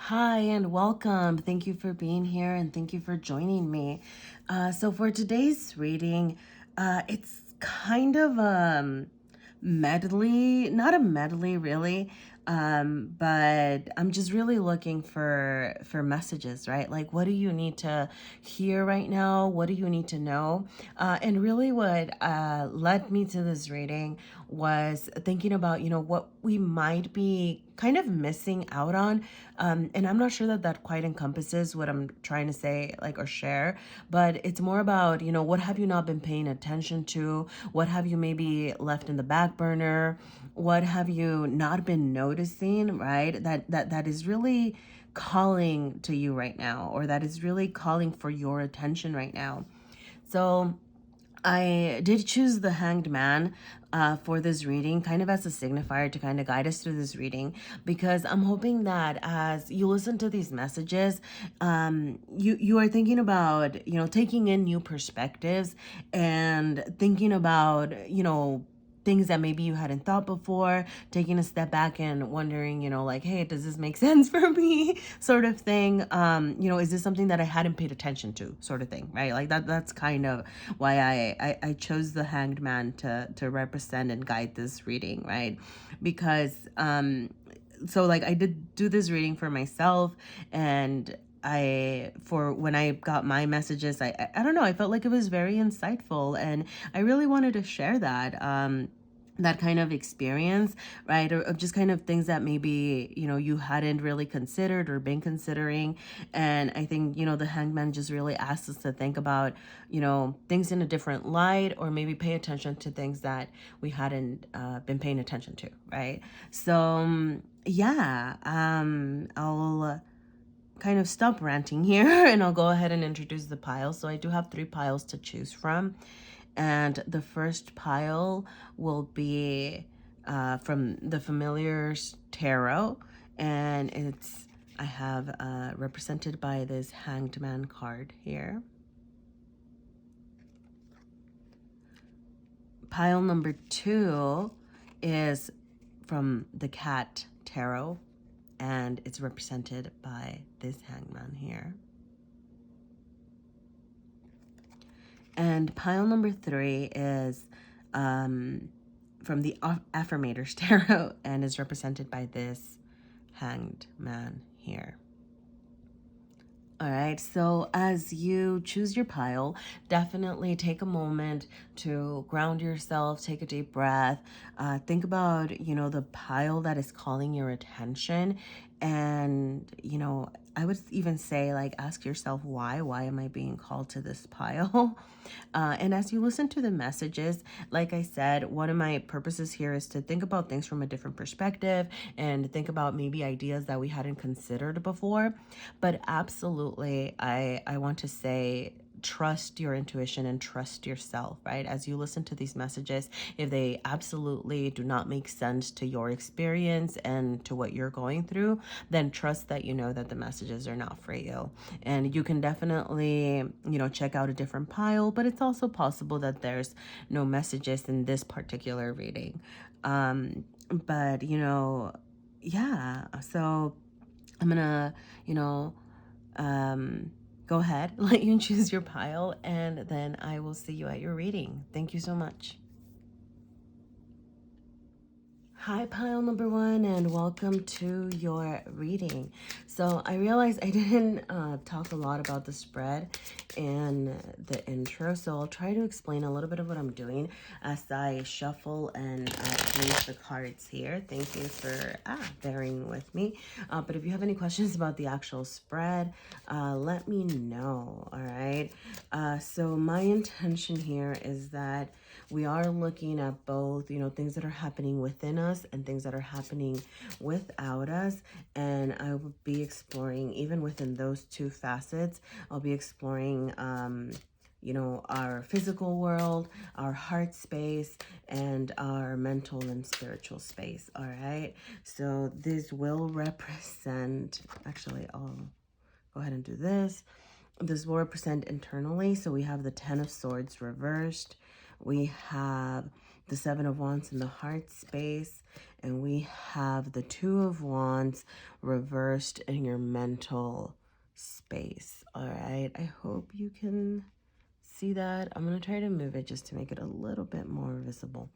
Hi and welcome. Thank you for being here and thank you for joining me. So for today's reading, it's kind of medley, not a medley really, but I'm just really looking for messages, right? Like, what do you need to hear right now? What do you need to know? And really, what led me to this reading was thinking about, what we might be kind of missing out on. And I'm not sure that that quite encompasses what I'm trying to say, like, or share, but it's more about, what have you not been paying attention to? What have you maybe left in the back burner? What have you not been noticing, right? That is really calling to you right now, or that is really calling for your attention right now. So I did choose the Hanged Man for this reading, kind of as a signifier to kind of guide us through this reading, because I'm hoping that as you listen to these messages, you are thinking about, taking in new perspectives and thinking about, things that maybe you hadn't thought before, taking a step back and wondering, like, hey, does this make sense for me, sort of thing. Is this something that I hadn't paid attention to, sort of thing, right? Like that's kind of why I chose the Hanged Man to represent and guide this reading, right? Because so like I did do this reading for myself, and for when I got my messages, I don't know, I felt like it was very insightful, and I really wanted to share that kind of experience, right? Or just kind of things that maybe, you hadn't really considered or been considering. And I think, the Hangman just really asks us to think about, things in a different light, or maybe pay attention to things that we hadn't been paying attention to, right? So, I'll kind of stop ranting here and I'll go ahead and introduce the piles. So I do have 3 piles to choose from. And the first pile will be from the Familiars Tarot. And I have represented by this Hanged Man card here. Pile number 2 is from the Cat Tarot, and it's represented by this Hangman here. And pile number 3 is from the Affirmators Tarot, and is represented by this Hanged Man here. All right, so as you choose your pile, definitely take a moment to ground yourself, take a deep breath, think about, the pile that is calling your attention. And, I would even say, like, ask yourself, why am I being called to this pile? And as you listen to the messages, like I said, one of my purposes here is to think about things from a different perspective and think about maybe ideas that we hadn't considered before. But absolutely, I want to say, trust your intuition and trust yourself, right? As you listen to these messages, if they absolutely do not make sense to your experience and to what you're going through, then trust that you know that the messages are not for you. And you can definitely, check out a different pile, but it's also possible that there's no messages in this particular reading. But, yeah, so I'm gonna, go ahead, let you choose your pile, and then I will see you at your reading. Thank you so much. Hi, pile number 1, and welcome to your reading. So I realized I didn't talk a lot about the spread in the intro, so I'll try to explain a little bit of what I'm doing as I shuffle and place the cards here. Thank you for bearing with me. But if you have any questions about the actual spread, let me know, all right? So my intention here is that we are looking at both, things that are happening within us and things that are happening without us. And I will be exploring, even within those 2 facets, I'll be exploring, our physical world, our heart space, and our mental and spiritual space. All right. So this will represent, actually, I'll go ahead and do this. This will represent internally. So we have the 10 of Swords reversed. We have the Seven of Wands in the heart space, and we have the Two of Wands reversed in your mental space. All right, I hope you can see that. I'm going to try to move it just to make it a little bit more visible.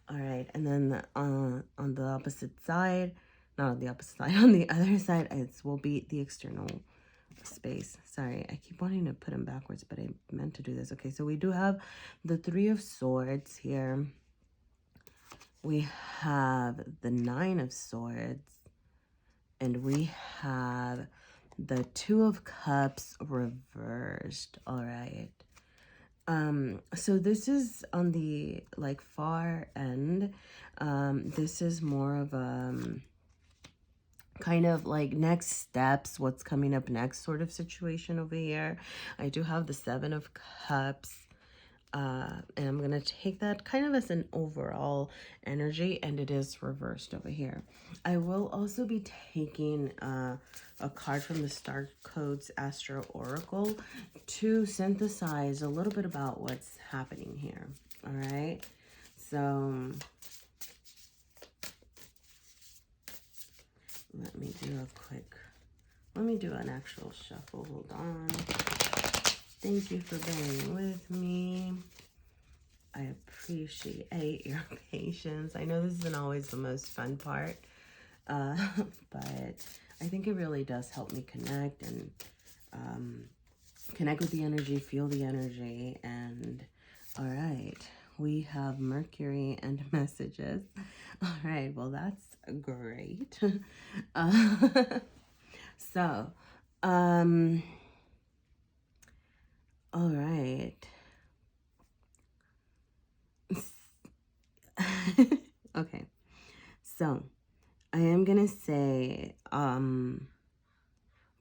All right, and then on the opposite side, not on the opposite side, on the other side, it will be the external space. Sorry, I keep wanting to put them backwards, but I meant to do this. Okay, so we do have the Three of Swords here. We have the Nine of Swords, and we have the Two of Cups reversed. All right. So this is on the like far end. This is more of a kind of like next steps, what's coming up next sort of situation over here. I do have the Seven of Cups. And I'm going to take that kind of as an overall energy, and it is reversed over here. I will also be taking a card from the Star Codes Astro Oracle to synthesize a little bit about what's happening here. All right. So let me do an actual shuffle. Hold on. Thank you for bearing with me. I appreciate your patience. I know this isn't always the most fun part, but I think it really does help me connect and connect with the energy, feel the energy. And all right, we have Mercury and messages. All right, well, that's great. So, all right. Okay. So, I am going to say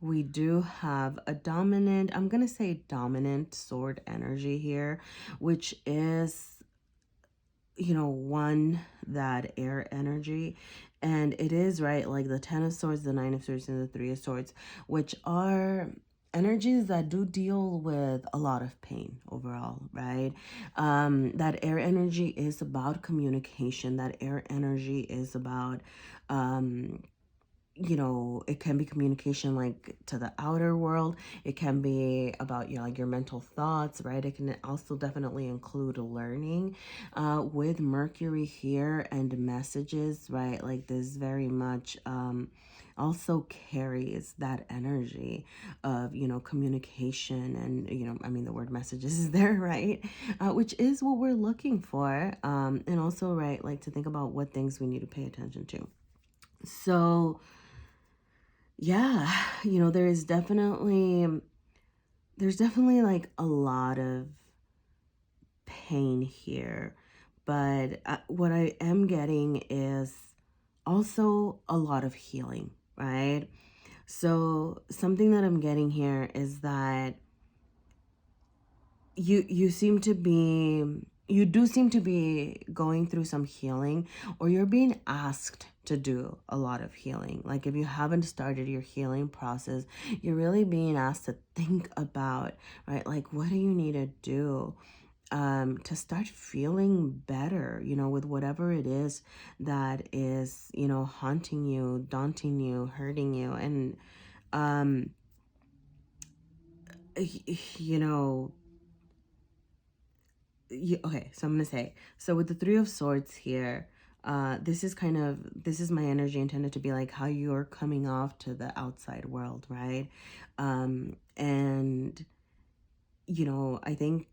we do have a dominant, I'm going to say dominant sword energy here, which is, you know, one, that air energy. And it is, right, like the Ten of Swords, the Nine of Swords, and the Three of Swords, which are energies that do deal with a lot of pain overall, right? That air energy is about communication. That air energy is about you know, it can be communication like to the outer world. It can be about, you know, like your mental thoughts, right? It can also definitely include learning with Mercury here and messages, right? Like this very much also carries that energy of, you know, communication and, you know, I mean, the word messages is there, right? Which is what we're looking for. And also, right, like to think about what things we need to pay attention to. So, yeah, you know, there's definitely like a lot of pain here, but what I am getting is also a lot of healing, right? So something that I'm getting here is that you do seem to be going through some healing, or you're being asked to do a lot of healing. Like if you haven't started your healing process, you're really being asked to think about, right, like what do you need to do to start feeling better, you know, with whatever it is that is, you know, haunting you, daunting you, hurting you. And you know, okay, so I'm gonna say, so with the Three of Swords here, this is my energy intended to be like how you're coming off to the outside world, right? And you know, I think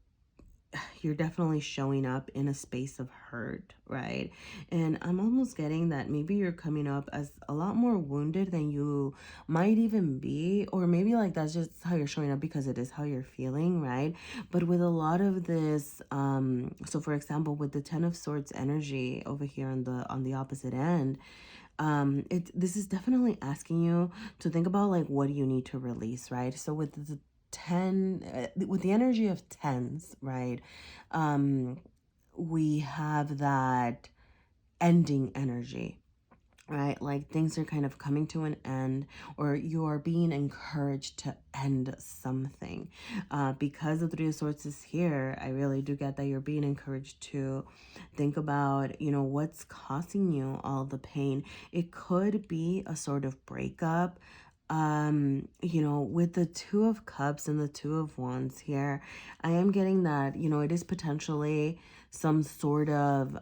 you're definitely showing up in a space of hurt, right? And I'm almost getting that maybe you're coming up as a lot more wounded than you might even be, or maybe like that's just how you're showing up because it is how you're feeling, right? But with a lot of this, so for example, with the Ten of Swords energy over here on the opposite end, this is definitely asking you to think about like what do you need to release, right? So with the 10 with the energy of tens, right, we have that ending energy, right? Like things are kind of coming to an end, or you are being encouraged to end something. Because the Three of Swords is here, I really do get that you're being encouraged to think about, what's causing you all the pain. It could be a sort of breakup. With the Two of Cups and the Two of Wands here, I am getting that, it is potentially some sort of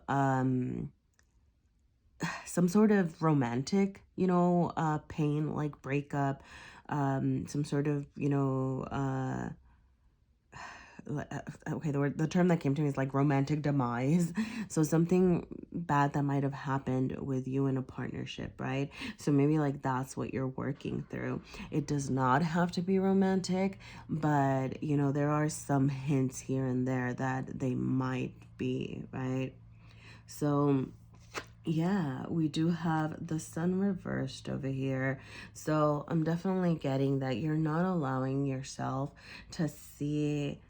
romantic, pain, like breakup, some sort of, okay, the term that came to me is like romantic demise. So something bad that might have happened with you in a partnership, right? So maybe like that's what you're working through. It does not have to be romantic, but there are some hints here and there that they might be, right? So yeah, we do have the sun reversed over here. So I'm definitely getting that you're not allowing yourself to see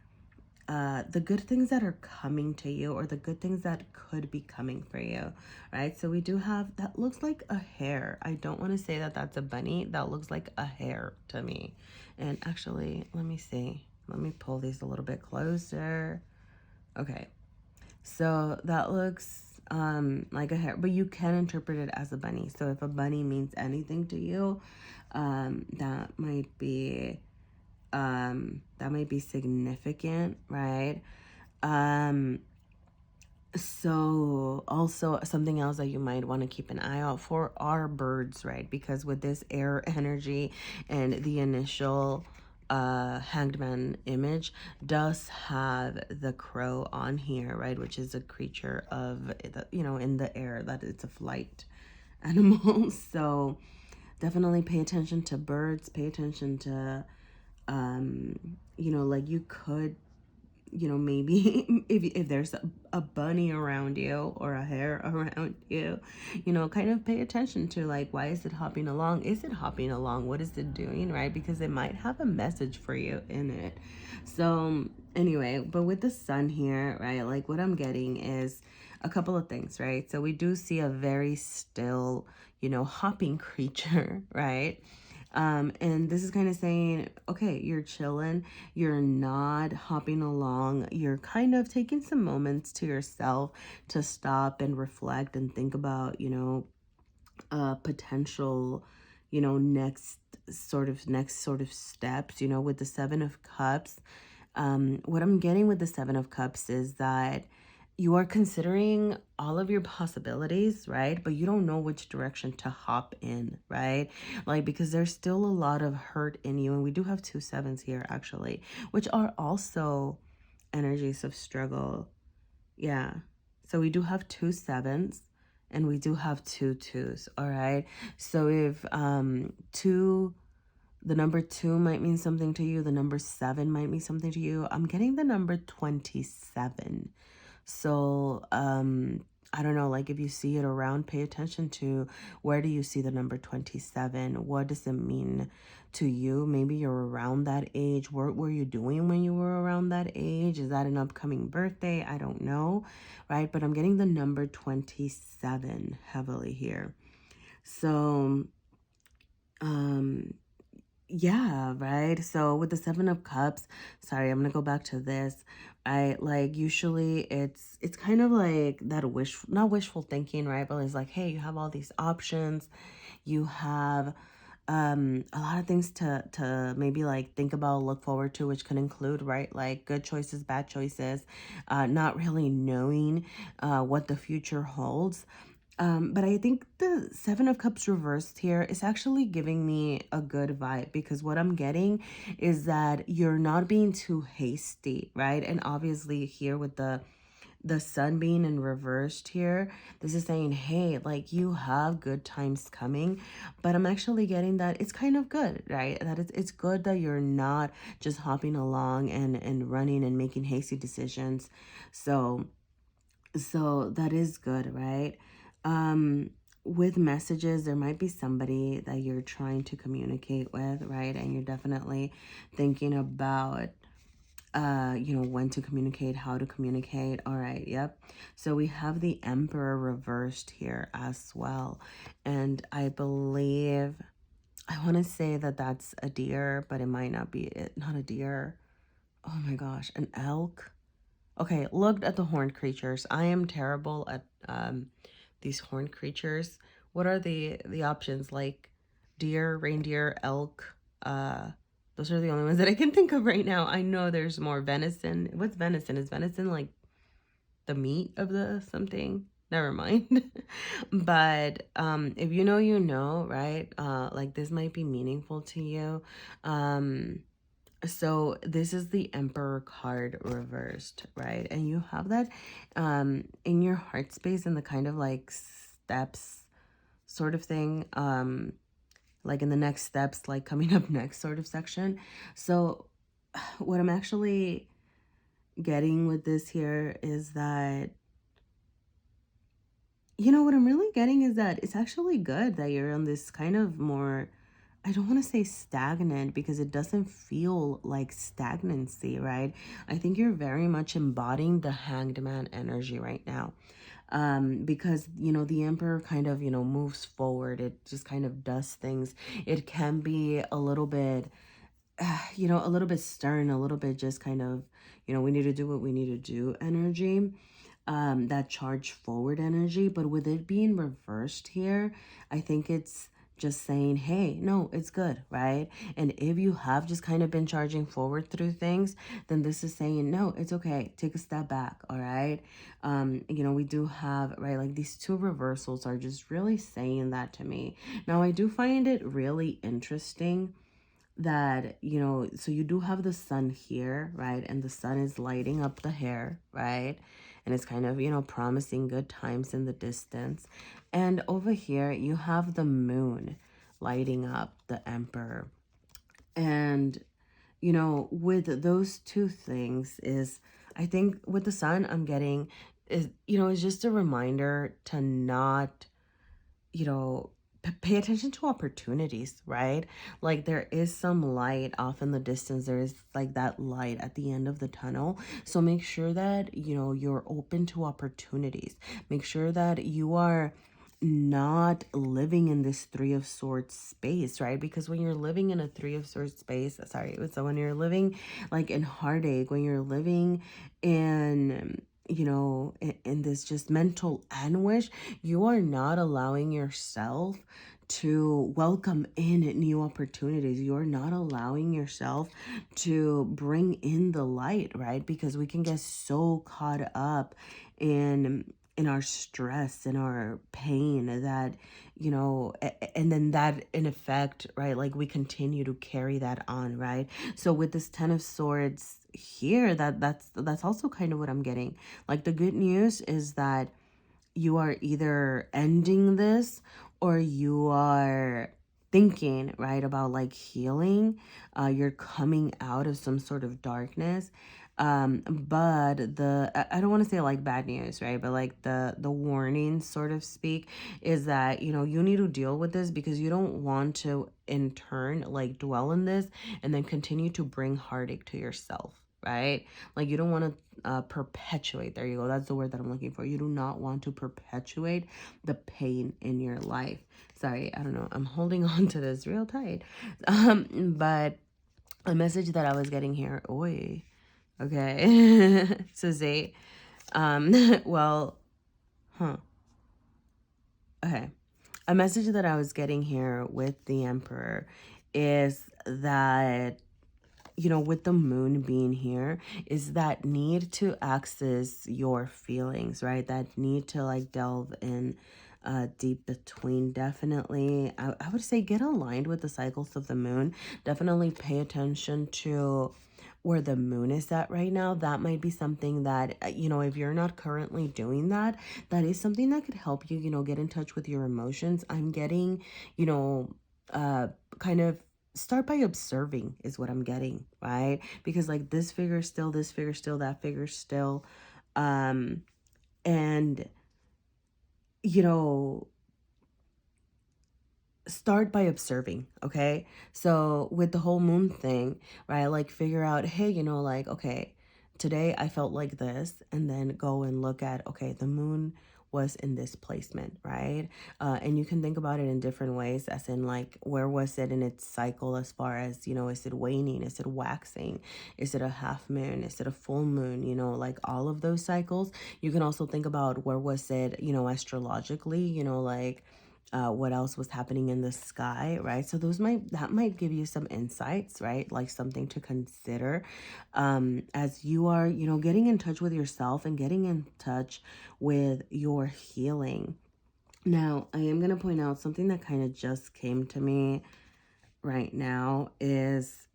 the good things that are coming to you, or the good things that could be coming for you, right? So we do have, that looks like a hare. I don't want to say that that's a bunny. That looks like a hare to me. And actually, let me see. Let me pull these a little bit closer. Okay. So that looks like a hare, but you can interpret it as a bunny. So if a bunny means anything to you, that might be significant, right? So also something else that you might want to keep an eye out for are birds, right? Because with this air energy and the initial hanged man image does have the crow on here, right? Which is a creature of the, in the air, that it's a flight animal. So definitely pay attention to birds, pay attention to like you could, maybe if there's a bunny around you or a hare around you, kind of pay attention to, like, why is it hopping along? Is it hopping along? What is it doing, right? Because it might have a message for you in it. So anyway, but with the sun here, right, like what I'm getting is a couple of things, right? So we do see a very still, hopping creature, right? And this is kind of saying, okay, you're chilling, you're not hopping along, you're kind of taking some moments to yourself to stop and reflect and think about, potential, next sort of steps, with the Seven of Cups. What I'm getting with the Seven of Cups is that you are considering all of your possibilities, right? But you don't know which direction to hop in, right? Like, because there's still a lot of hurt in you. And we do have two sevens here, actually, which are also energies of struggle. Yeah. So we do have two sevens and we do have two twos, all right? So if the number 2 might mean something to you, the number 7 might mean something to you, I'm getting the number 27. So, I don't know, like if you see it around, pay attention to where do you see the number 27? What does it mean to you? Maybe you're around that age. What were you doing when you were around that age? Is that an upcoming birthday? I don't know, right? But I'm getting the number 27 heavily here. So, yeah, right. So with the Seven of Cups, sorry, I'm gonna go back to this. I like usually it's kind of like that not wishful thinking, right? But it's like, hey, you have all these options. You have a lot of things to maybe like think about, look forward to, which can include, right, like good choices, bad choices, not really knowing what the future holds. But I think the Seven of Cups reversed here is actually giving me a good vibe, because what I'm getting is that you're not being too hasty, right? And obviously here with the sun being in reversed here, this is saying, hey, like you have good times coming. But I'm actually getting that it's kind of good, right? That it's good that you're not just hopping along and running and making hasty decisions. So that is good, right? With messages, there might be somebody that you're trying to communicate with, right? And you're definitely thinking about when to communicate, how to communicate. All right, yep. So we have the Emperor reversed here as well. And I believe, I want to say that that's a deer, but it might not be it. Not a deer. Oh my gosh, an elk. Okay, looked at the horned creatures. I am terrible at these horned creatures. What are the options? Like deer, reindeer, elk. Those are the only ones that I can think of right now. I know there's more. Venison. What's venison? Is venison like the meat of the something? Never mind. But if you know, you know, right? Like this might be meaningful to you. So this is the Emperor card reversed, right? And you have that in your heart space in the kind of like steps sort of thing, like in the next steps, like coming up next sort of section. So what I'm actually getting with this here is that, what I'm really getting is that it's actually good that you're on this kind of more, I don't want to say stagnant because it doesn't feel like stagnancy, right? I think you're very much embodying the hanged man energy right now. Because, the emperor kind of, moves forward. It just kind of does things. It can be a little bit, a little bit stern, a little bit just kind of, we need to do what we need to do energy, that charge forward energy. But with it being reversed here, I think it's just saying, hey, no, it's good, right? And if you have just kind of been charging forward through things, then this is saying, no, it's okay. Take a step back, all right? We do have, right, like these two reversals are just really saying that to me. Now, I do find it really interesting that, so you do have the sun here, right? And the sun is lighting up the hair, right? And it's kind of, promising good times in the distance. And over here, you have the moon lighting up the emperor. And, with those two things is, I think with the sun, I'm getting is, it's just a reminder to not, you know, pay attention to opportunities, right? Like there is some light off in the distance. There is like that light at the end of the tunnel. So make sure that, you're open to opportunities. Make sure that you are not living in this three of swords space, right? Because when you're living in a three of swords space, sorry, so when you're living like in heartache, when you're living in in this just mental anguish, you are not allowing yourself to welcome in new opportunities. You're not allowing yourself to bring in the light, right? Because we can get so caught up in our stress and our pain that, and then that in effect, right, like we continue to carry that on, right? So with this 10 of swords here, that's also kind of what I'm getting. Like the good news is that you are either ending this or you are thinking, right, about like healing. You're coming out of some sort of darkness. But I don't want to say like bad news, right? But like the warning, sort of speak, is that, you need to deal with this because you don't want to in turn like dwell in this and then continue to bring heartache to yourself, right? Like you don't want to perpetuate, there you go, that's the word that I'm looking for. You do not want to perpetuate the pain in your life. Sorry, I don't know, I'm holding on to this real tight. But a message that I was getting here, oi, okay. So Zay, well, okay, a message that I was getting here with the emperor is that, with the moon being here, is that need to access your feelings, right? That need to like delve in deep between. Definitely, I would say get aligned with the cycles of the moon. Definitely pay attention to where the moon is at right now. That might be something that, if you're not currently doing that, that is something that could help you, get in touch with your emotions. I'm getting, kind of start by observing is what I'm getting, right? Because like this figure still, this figure still, that figure still. And, you know, start by observing, okay? So with the whole moon thing, right? Like figure out, hey, like, okay, today I felt like this, and then go and look at, okay, the moon was in this placement, right? And you can think about it in different ways, as in like, where was it in its cycle, as far as, is it waning? Is it waxing? Is it a half moon? Is it a full moon? Like all of those cycles. You can also think about where was it, astrologically, like, what else was happening in the sky, right? So that might give you some insights, right? Like something to consider, as you are, getting in touch with yourself and getting in touch with your healing. Now, I am going to point out something that kind of just came to me right now is,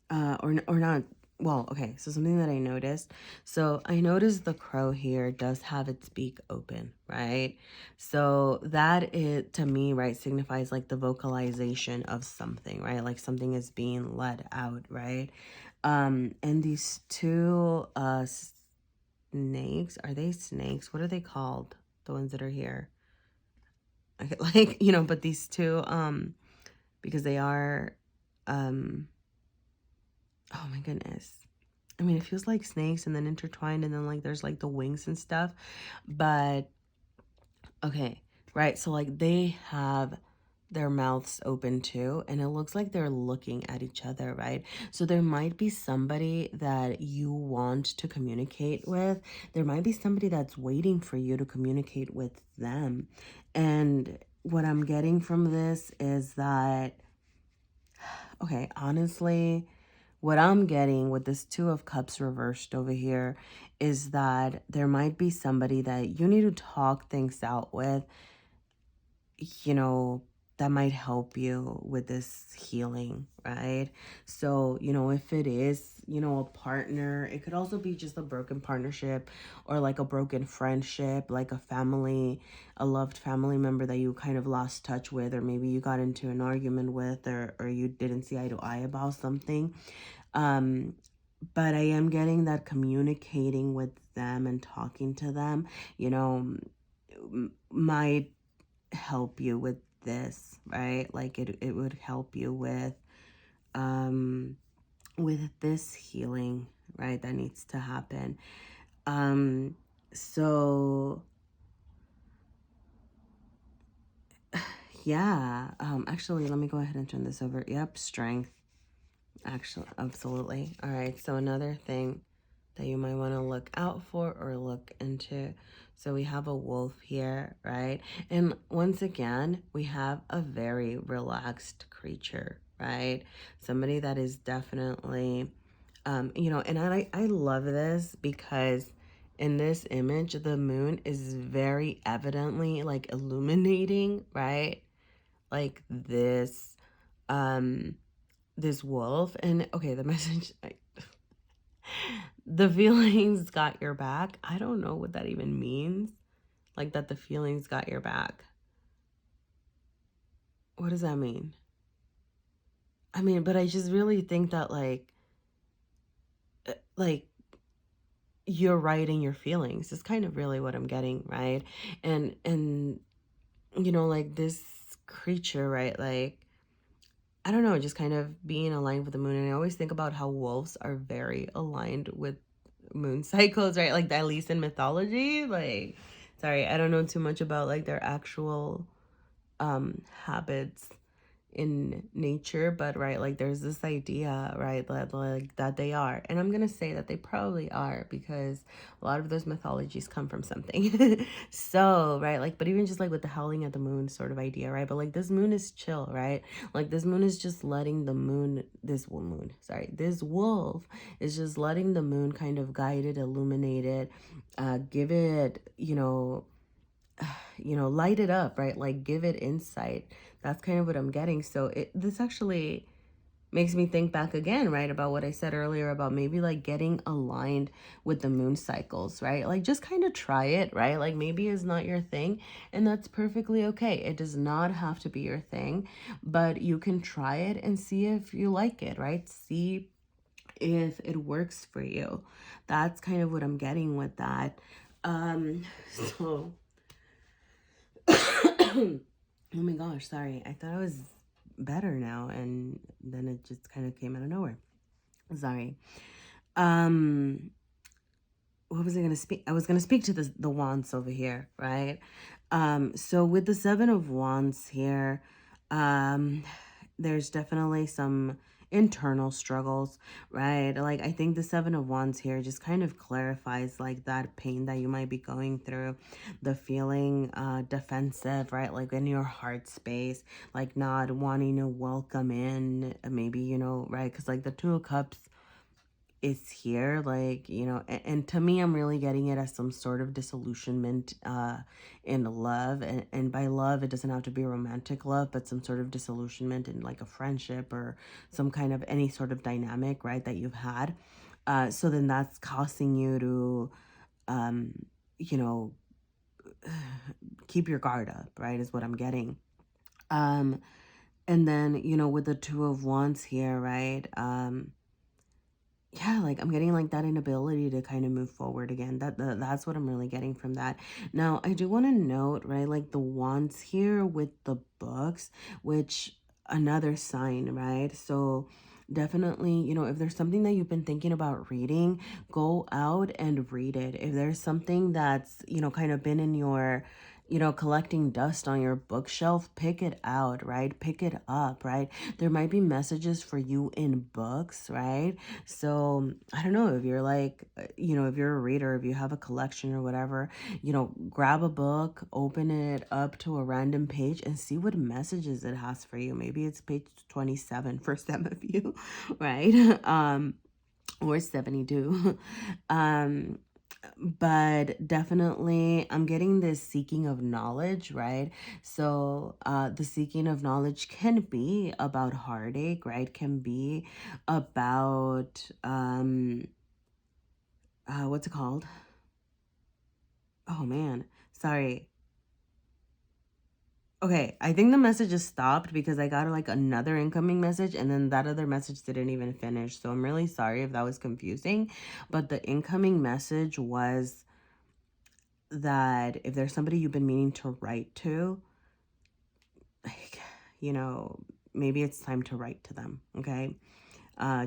or not. Well, okay, so something that I noticed. So I noticed the crow here does have its beak open, right? So that, it to me, right, signifies like the vocalization of something, right? Like something is being let out, right? And these two snakes, are they snakes? What are they called? The ones that are here. Like, but these two, because they are, oh my goodness. I mean, it feels like snakes and then intertwined, and then like there's like the wings and stuff. But okay, right. So like they have their mouths open too, and it looks like they're looking at each other, right? So there might be somebody that you want to communicate with. There might be somebody that's waiting for you to communicate with them. And what I'm getting from this is that, okay, honestly, what I'm getting with this Two of Cups reversed over here is that there might be somebody that you need to talk things out with, you know, that might help you with this healing, right? So, if it is, a partner, it could also be just a broken partnership, or like a broken friendship, like a loved family member that you kind of lost touch with, or maybe you got into an argument with, or you didn't see eye to eye about something. Um, but I am getting that communicating with them and talking to them, might help you with this, right? Like it would help you with this healing, right? That needs to happen. So yeah, actually, let me go ahead and turn this over. Yep, strength. Actually, absolutely. All right. So another thing that you might want to look out for or look into. So we have a wolf here, right? And once again, we have a very relaxed creature, right? Somebody that is definitely, and I love this because in this image, the moon is very evidently like illuminating, right? Like this wolf. And okay, the message, the feelings got your back. I don't know what that even means. Like that the feelings got your back. What does that mean? I mean, but I just really think that like you're right in your feelings is kind of really what I'm getting, right? And like this creature, right? Like, I don't know, just kind of being aligned with the moon. And I always think about how wolves are very aligned with moon cycles, right? Like, at least in mythology. Like, sorry, I don't know too much about like their actual habits in nature, but right, like there's this idea, right, that like that they are, and I'm gonna say that they probably are, because a lot of those mythologies come from something. So right, like, but even just like with the howling at the moon sort of idea, right? But like this moon is chill, right? Like this moon is just letting the moon, this wolf is just letting the moon kind of guide it, illuminate it, give it, light it up, right? Like give it insight. That's kind of what I'm getting. So this actually makes me think back again, right, about what I said earlier about maybe like getting aligned with the moon cycles, right? Like just kind of try it, right? Like maybe it's not your thing, and that's perfectly okay. It does not have to be your thing, but you can try it and see if you like it, right? See if it works for you. That's kind of what I'm getting with that. So Oh my gosh, sorry. I thought I was better now, and then it just kind of came out of nowhere. Sorry. Um, what was I gonna speak? I was gonna speak to the wands over here, right? So with the seven of wands here, um, there's definitely some internal struggles, right? Like I think the seven of wands here just kind of clarifies like that pain that you might be going through, the feeling defensive, right? Like in your heart space, like not wanting to welcome in, maybe, right? Because like the two of cups is here, like, and to me, I'm really getting it as some sort of disillusionment in love. And by love, it doesn't have to be romantic love, but some sort of disillusionment in like a friendship or some kind of any sort of dynamic, right, that you've had. So then that's causing you to, um, you know, keep your guard up, right, is what I'm getting. Um, and then, with the two of wands here, right, yeah, like I'm getting like that inability to kind of move forward again. That's what I'm really getting from that. Now, I do want to note, right, like the wands here with the books, which another sign, right? So definitely, if there's something that you've been thinking about reading, go out and read it. If there's something that's, kind of been in your collecting dust on your bookshelf, pick it out, right? Pick it up, right? There might be messages for you in books, right? So I don't know if you're like, if you're a reader, if you have a collection or whatever, grab a book, open it up to a random page and see what messages it has for you. Maybe it's page 27 for some of you, right? Or 72. um, but definitely I'm getting this seeking of knowledge, right? So the seeking of knowledge can be about heartache, right? Can be about what's it called? Oh man, sorry. Okay, I think the message just stopped because I got like another incoming message and then that other message didn't even finish. So I'm really sorry if that was confusing, but the incoming message was that if there's somebody you've been meaning to write to, like, maybe it's time to write to them, okay?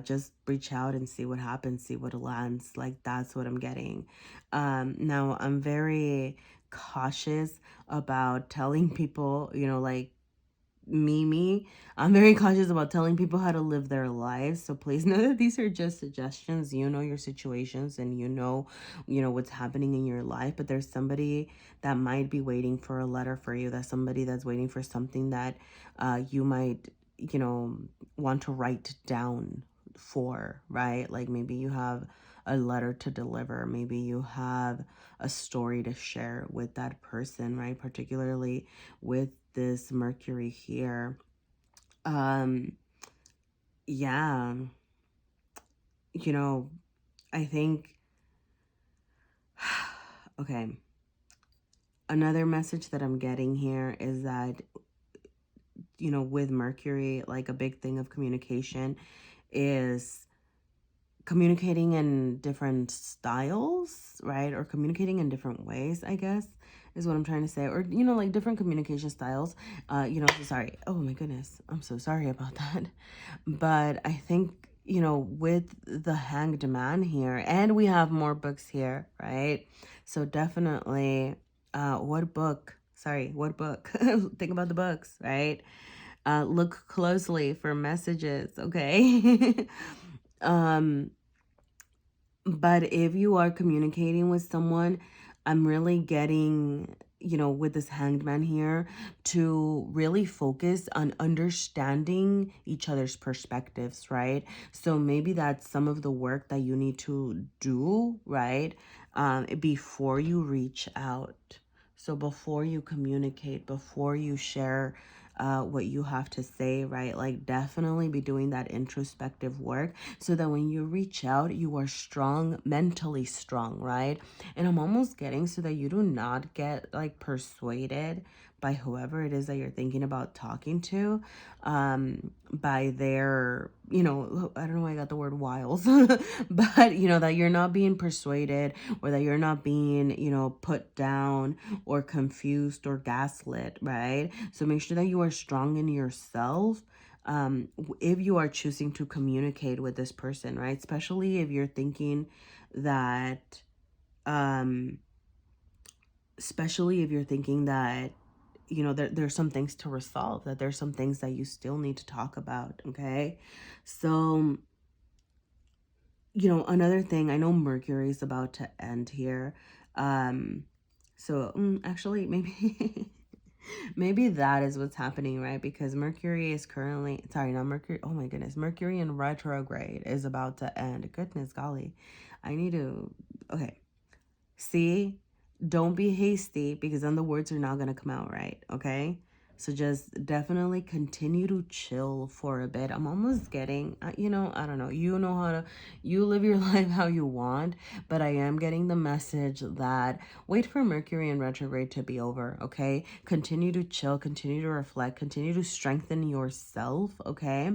Just reach out and see what happens, see what lands. Like, that's what I'm getting. Now, I'm very cautious about telling people, like, me. I'm very cautious about telling people how to live their lives. So please know that these are just suggestions. You know your situations and what's happening in your life. But there's somebody that might be waiting for a letter for you. That's somebody that's waiting for something that you might, want to write down for, right? Like maybe you have a letter to deliver. Maybe you have a story to share with that person, right? Particularly with this Mercury here. Um, yeah, you know, I think, okay, another message that I'm getting here is that, with Mercury, like a big thing of communication is communicating in different styles, right? Or communicating in different ways, I guess, is what I'm trying to say. Or, like different communication styles. Sorry. Oh my goodness. I'm so sorry about that. But I think, with the Hanged Man here, and we have more books here, right? So definitely, what book? Sorry, what book? Think about the books, right? Look closely for messages, okay? um, but if you are communicating with someone, I'm really getting, with this hanged man here, to really focus on understanding each other's perspectives, right? So maybe that's some of the work that you need to do, right? Before you reach out. So before you communicate, before you share what you have to say, right? Like definitely be doing that introspective work so that when you reach out, you are strong, mentally strong, right? And I'm almost getting so that you do not get like persuaded by whoever it is that you're thinking about talking to, by their, I don't know why I got the word wiles, but, that you're not being persuaded, or that you're not being, put down or confused or gaslit, right? So make sure that you are strong in yourself. If you are choosing to communicate with this person, right? Especially if you're thinking that, um, there's some things to resolve, that there's some things that you still need to talk about, okay? So, another thing, I know Mercury is about to end here. Actually, maybe maybe that is what's happening, right? Because Mercury is currently, sorry, not Mercury. Oh my goodness. Mercury in retrograde is about to end. Goodness golly. I need to, okay. See, don't be hasty, because then the words are not going to come out right, okay? So just definitely continue to chill for a bit. I'm almost getting, I don't know. You know how to, you live your life how you want, but I am getting the message that wait for Mercury in retrograde to be over, okay? Continue to chill, continue to reflect, continue to strengthen yourself, okay?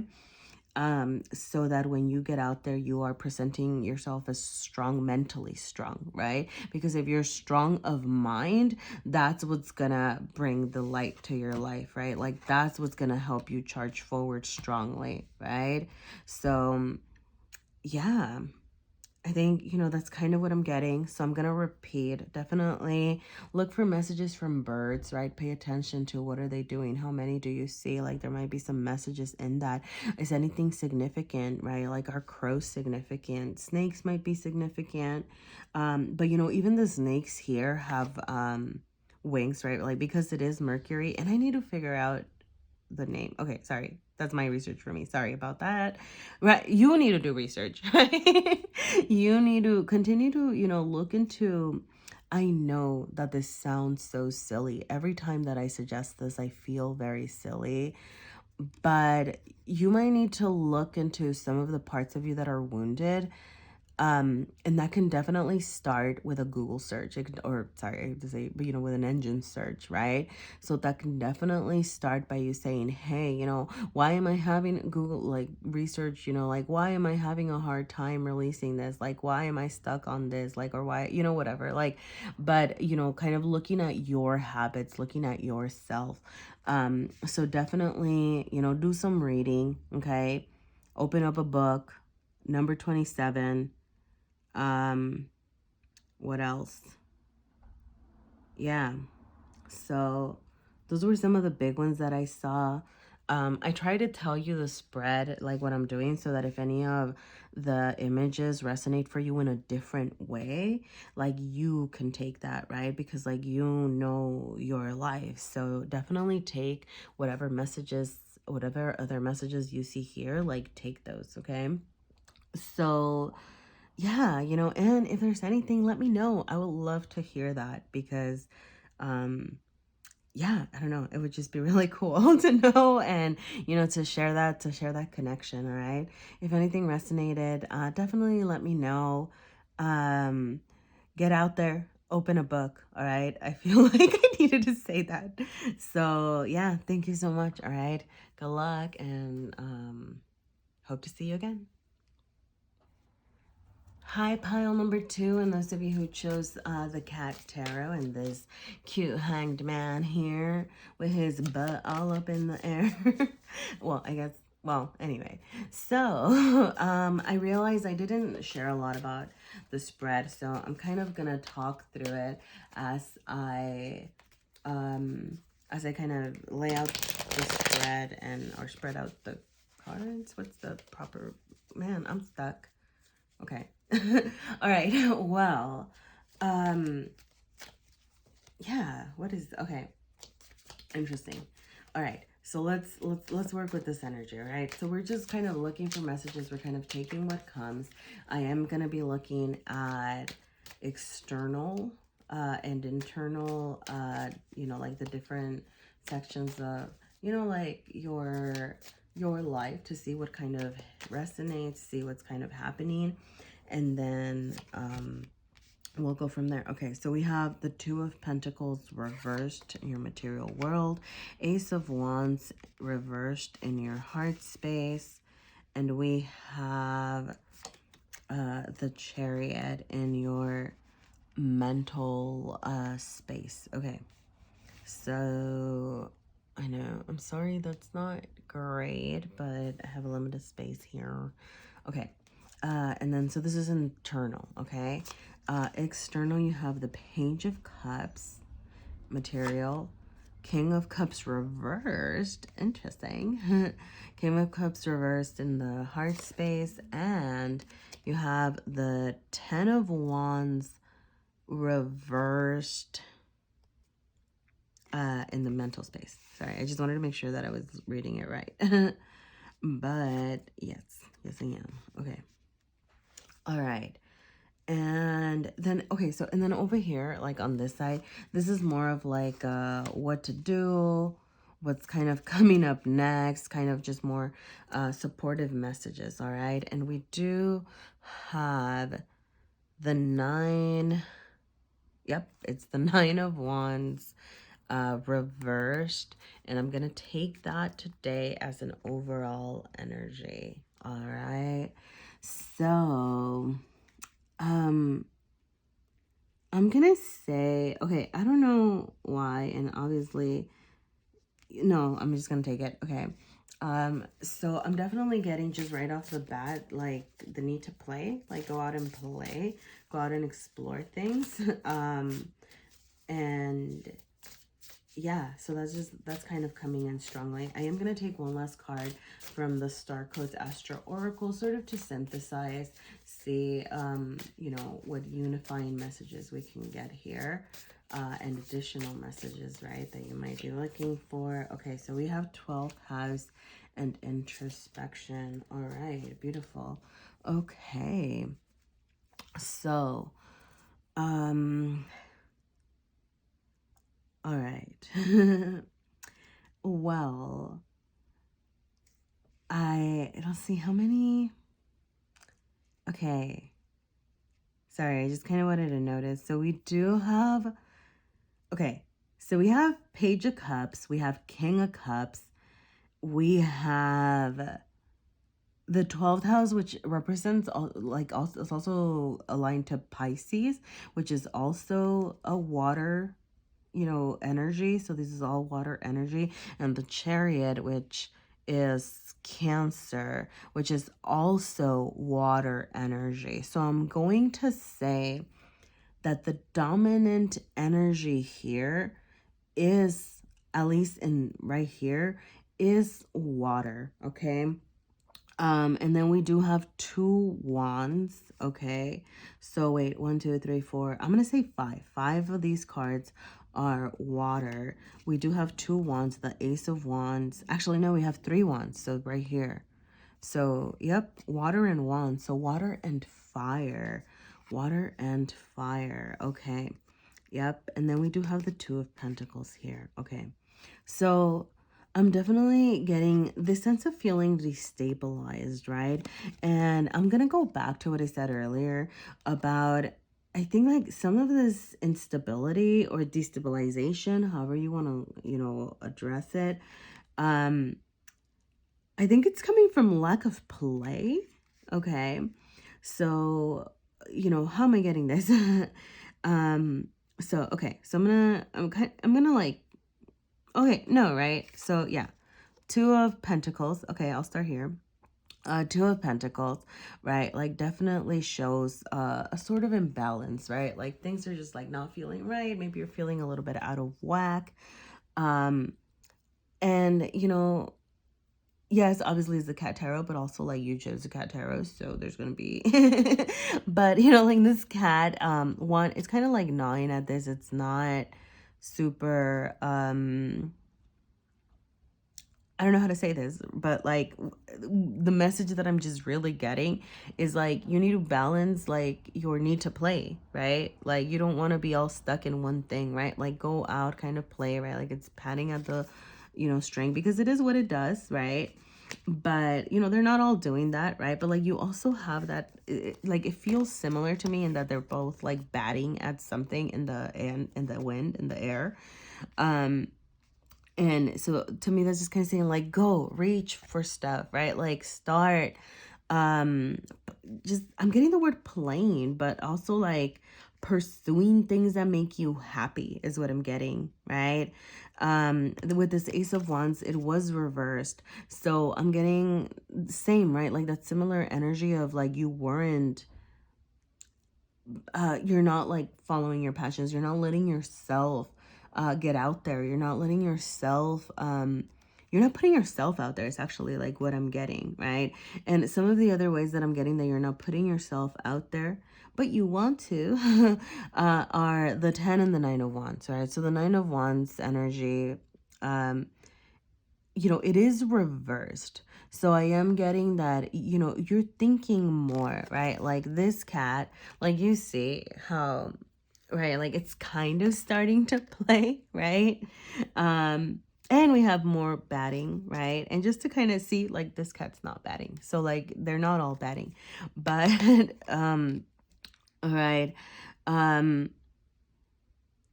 So that when you get out there, you are presenting yourself as strong, mentally strong, right? Because if you're strong of mind, that's what's gonna bring the light to your life, right? Like that's what's gonna help you charge forward strongly, right? So yeah, I think, that's kind of what I'm getting. So I'm going to repeat. Definitely look for messages from birds, right? Pay attention to what are they doing? How many do you see? Like there might be some messages in that. Is anything significant, right? Like are crows significant? Snakes might be significant. But, even the snakes here have wings, right? Like because it is Mercury. And I need to figure out the name. Okay, sorry. That's my research for me. Sorry about that. Right. You need to do research, right? You need to continue to, look into. I know that this sounds so silly. Every time that I suggest this, I feel very silly. But you might need to look into some of the parts of you that are wounded, and that can definitely start with a Google search. Or sorry, I have to say, but with an engine search, right? So that can definitely start by you saying, hey, why am I having Google like research, like why am I having a hard time releasing this? Like, why am I stuck on this? Like, or why, whatever. Like, but kind of looking at your habits, looking at yourself. So definitely, do some reading, okay? Open up a book, number 27. What else? Yeah. So those were some of the big ones that I saw. I try to tell you the spread, like what I'm doing, so that if any of the images resonate for you in a different way, like you can take that, right? Because like your life. So definitely take whatever other messages you see here, like take those, okay? So yeah, and if there's anything, let me know. I would love to hear that because, yeah, I don't know. It would just be really cool to know and, to share that connection. All right. If anything resonated, definitely let me know. Um, get out there, open a book. All right. I feel like I needed to say that. So yeah, thank you so much. All right. Good luck and, hope to see you again. Hi, pile number 2, and those of you who chose the cat tarot and this cute hanged man here with his butt all up in the air. Well, I guess, anyway. So, I realized I didn't share a lot about the spread, so I'm kind of going to talk through it as I kind of lay out the spread or spread out the cards. What's the proper, man, I'm stuck. Okay. All right. Well, yeah, okay. Interesting. All right. So let's work with this energy, all right? So we're just kind of looking for messages. We're kind of taking what comes. I am going to be looking at external and internal, like the different sections of, like your life, to see what kind of resonates, see what's kind of happening. And then we'll go from there. Okay, so we have the Two of Pentacles reversed in your material world, Ace of Wands reversed in your heart space, and we have the Chariot in your mental space. Okay, so I know, I'm sorry that's not great, but I have a limited space here. Okay, and then so this is internal, okay? External, you have the Page of Cups, material, King of Cups reversed, interesting. King of Cups reversed in the heart space, and you have the Ten of Wands reversed in the mental space. Sorry, I just wanted to make sure that I was reading it right. But yes, I am. Okay. All right. And then, okay, so, and then over here, like on this side, this is more of like what to do, what's kind of coming up next, kind of just more supportive messages, all right? And we do have the it's the Nine of Wands reversed, and I'm gonna take that today as an overall energy. All right, so I'm gonna say, okay, I don't know why, and obviously no, I'm just gonna take it. Okay, so I'm definitely getting just right off the bat like the need to play, like go out and play, go out and explore things. And yeah, so that's kind of coming in strongly. I am going to take one last card from the Star Codes Astro Oracle, sort of to synthesize, see, you know, what unifying messages we can get here, and additional messages, right, that you might be looking for. Okay, so we have 12th house and introspection. All right, beautiful. Okay, so, all right. Well, don't see how many. Okay. Sorry, I just kind of wanted to notice. So we do have, okay. So we have Page of Cups. We have King of Cups. We have the 12th house, which represents also, it's also aligned to Pisces, which is also a water, you know, energy. So this is all water energy. And the Chariot, which is Cancer, which is also water energy. So I'm going to say that the dominant energy here is, at least in right here, is water. Okay. And then we do have 2 wands, okay? So wait, 1, 2, 3, 4. I'm going to say 5. 5 of these cards are water. We do have 2 wands, the Ace of Wands. Actually, no, we have 3 wands, so right here. So, yep, water and wands. So water and fire. Water and fire, okay. Yep, and then we do have the 2 of Pentacles here, okay. So I'm definitely getting this sense of feeling destabilized, right? And I'm going to go back to what I said earlier about, I think like some of this instability or destabilization, however you want to, you know, address it. I think it's coming from lack of play. Okay. So, you know, how am I getting this? So, okay. So I'm gonna like, okay, no, right? So yeah, 2 of Pentacles. Okay, I'll start here. 2 of Pentacles, right? Like definitely shows a sort of imbalance, right? Like things are just like not feeling right. Maybe you're feeling a little bit out of whack. And you know, yes, obviously it's the cat tarot, but also like you chose the cat tarot, so there's gonna be but you know, like this cat, one, it's kind of like gnawing at this. It's not super I don't know how to say this, but like the message that I'm just really getting is like you need to balance like your need to play, right? Like you don't want to be all stuck in one thing, right? Like go out, kind of play, right? Like it's patting at the, you know, string, because it is what it does, right? But they're not all doing that, right? But like you also have that, like it feels similar to me in that they're both like batting at something in the wind, in the air. And so to me, that's just kind of saying like, go reach for stuff, right? Like start, um, just, I'm getting the word playing, but also like pursuing things that make you happy is what I'm getting, right? With this Ace of Wands, it was reversed. So I'm getting same, right? Like that similar energy of like you weren't, you're not like following your passions. You're not letting yourself get out there. You're not letting yourself, you're not putting yourself out there. It's actually like what I'm getting, right? And some of the other ways that I'm getting that you're not putting yourself out there, but you want to, are the 10 and the 9 of Wands, right? So the 9 of Wands energy, um, it is reversed. So I am getting that, you're thinking more, right? Like this cat, like you see how, right? Like it's kind of starting to play, right? And we have more batting, right? And just to kind of see, like this cat's not batting. So like they're not all batting, but, right. Um,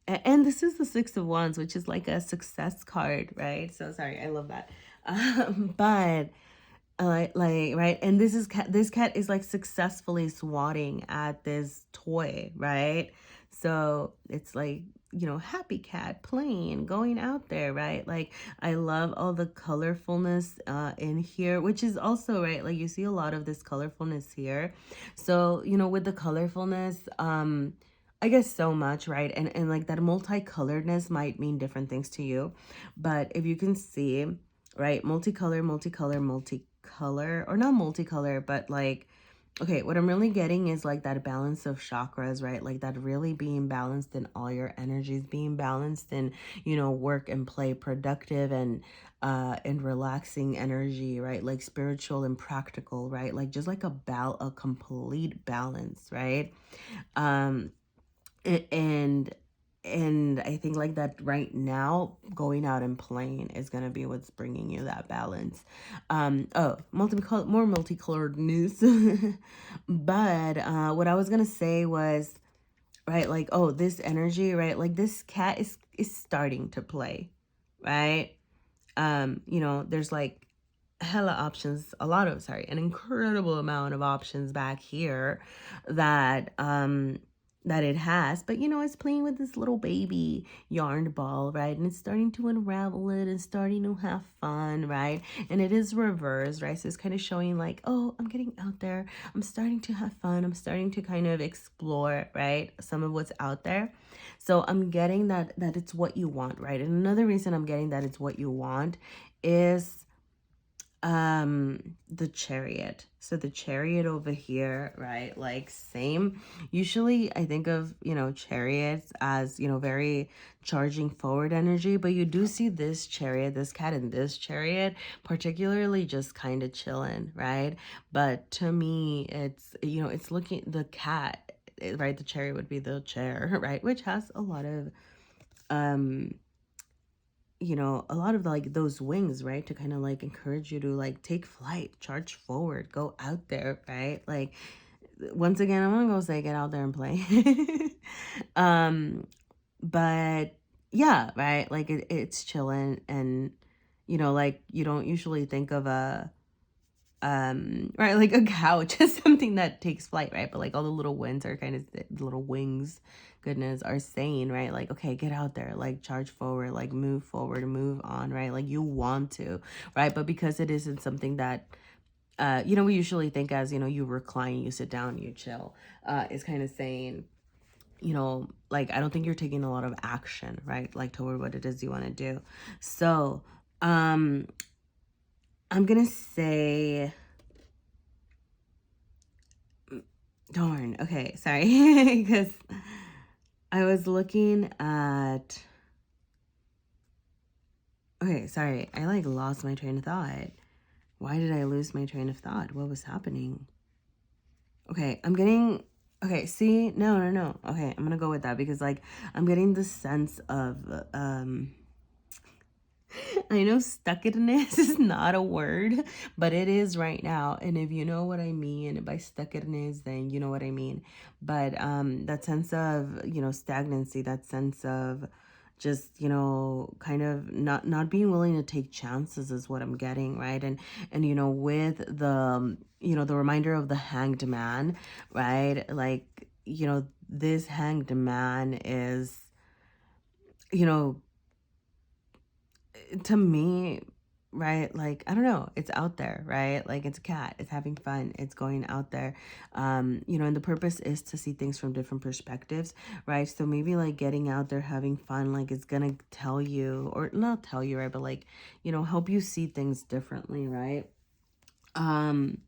and this is the Six of Wands, which is like a success card, right? So sorry, I love that. But right, and this cat is like successfully swatting at this toy, right? So it's like, happy cat playing, going out there, right? Like I love all the colorfulness in here, which is also, right, like you see a lot of this colorfulness here. So with the colorfulness, I guess so much, right? And like that multicoloredness might mean different things to you, but if you can see, right, multicolor, or not multicolor, but like, okay, what I'm really getting is like that balance of chakras, right? Like that really being balanced in all your energies, being balanced in, work and play, productive and relaxing energy, right? Like spiritual and practical, right? Like just like a complete balance, right? Um and and I think like that right now, going out and playing is going to be what's bringing you that balance. Oh, more multicolored news. But what I was going to say was, right, like, oh, this energy, right, like this cat is starting to play, right? There's like hella options, an incredible amount of options back here that that it has, but it's playing with this little baby yarn ball, right? And it's starting to unravel it and starting to have fun, right? And it is reversed, right? So it's kind of showing like, oh, I'm getting out there, I'm starting to have fun, I'm starting to kind of explore, right, some of what's out there. So I'm getting that it's what you want, right? And another reason I'm getting that it's what you want is the Chariot. So the Chariot over here, right, like same. Usually I think of chariots as very charging forward energy, but you do see this chariot, this cat in this chariot particularly just kind of chilling, right? But to me, it's looking, the cat, right, the chariot would be the chair, right, which has a lot of um a lot of like those wings, right, to kind of like encourage you to like take flight, charge forward, go out there, right? Like once again, I'm gonna go say get out there and play. um but yeah, right, like it's chilling. And like you don't usually think of a right, like a couch is something that takes flight, right? But like all the little winds are kind of, the little wings, goodness, are saying, right, like, okay, get out there, like charge forward, like move forward, move on, right? Like you want to, right? But because it isn't something that we usually think as, you recline, you sit down, you chill, is kind of saying, like I don't think you're taking a lot of action, right, like toward what it is you want to do. So I'm gonna say, darn. Okay, sorry. Because I was looking at. Okay, sorry. I like lost my train of thought. Why did I lose my train of thought? What was happening? Okay, I'm getting. Okay, see? No, no, no. Okay, I'm gonna go with that because like I'm getting the sense of I know stuckedness is not a word, but it is right now. And if you know what I mean by stuckedness, then you know what I mean. But that sense of, stagnancy, that sense of just, kind of not being willing to take chances is what I'm getting, right? And with the the reminder of the hanged man, right? Like, this hanged man is, you know, to me, right, like, I don't know, it's out there, right? Like, it's a cat, it's having fun, it's going out there. And the purpose is to see things from different perspectives, right? So maybe like getting out there, having fun, like, it's gonna tell you, or not tell you, right, but like, help you see things differently, right? um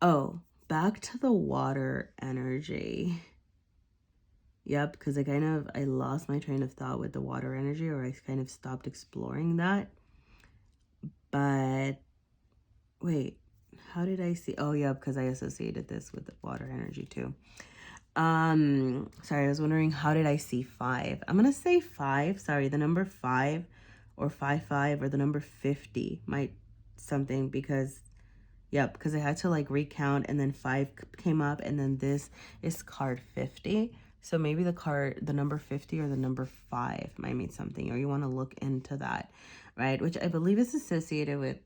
oh, back to the water energy. Yep, because I lost my train of thought with the water energy, or I kind of stopped exploring that. But wait, how did I see? Oh, yeah, because I associated this with the water energy too. Sorry, I was wondering, how did I see 5? I'm gonna say 5. Sorry, the number 5 or 5 or the number 50 might something, because yep, because I had to like recount, and then 5 came up, and then this is card 50. So maybe the number 50 or the number 5 might mean something, or you want to look into that, right? Which I believe is associated with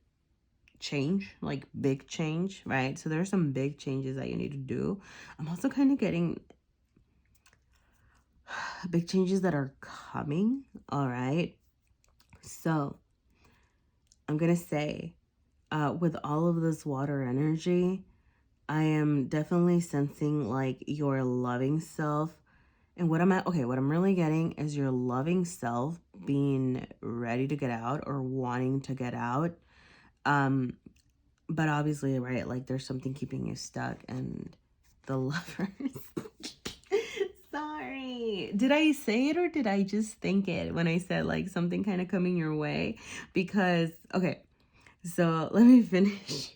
change, like big change, right? So there are some big changes that you need to do. I'm also kind of getting big changes that are coming, all right? So I'm going to say, with all of this water energy, I am definitely sensing like your loving self. And what I'm really getting is your loving self being ready to get out or wanting to get out. But obviously, right, like there's something keeping you stuck, and the lovers. Sorry. Did I say it or did I just think it when I said like something kind of coming your way? Because, okay, so let me finish.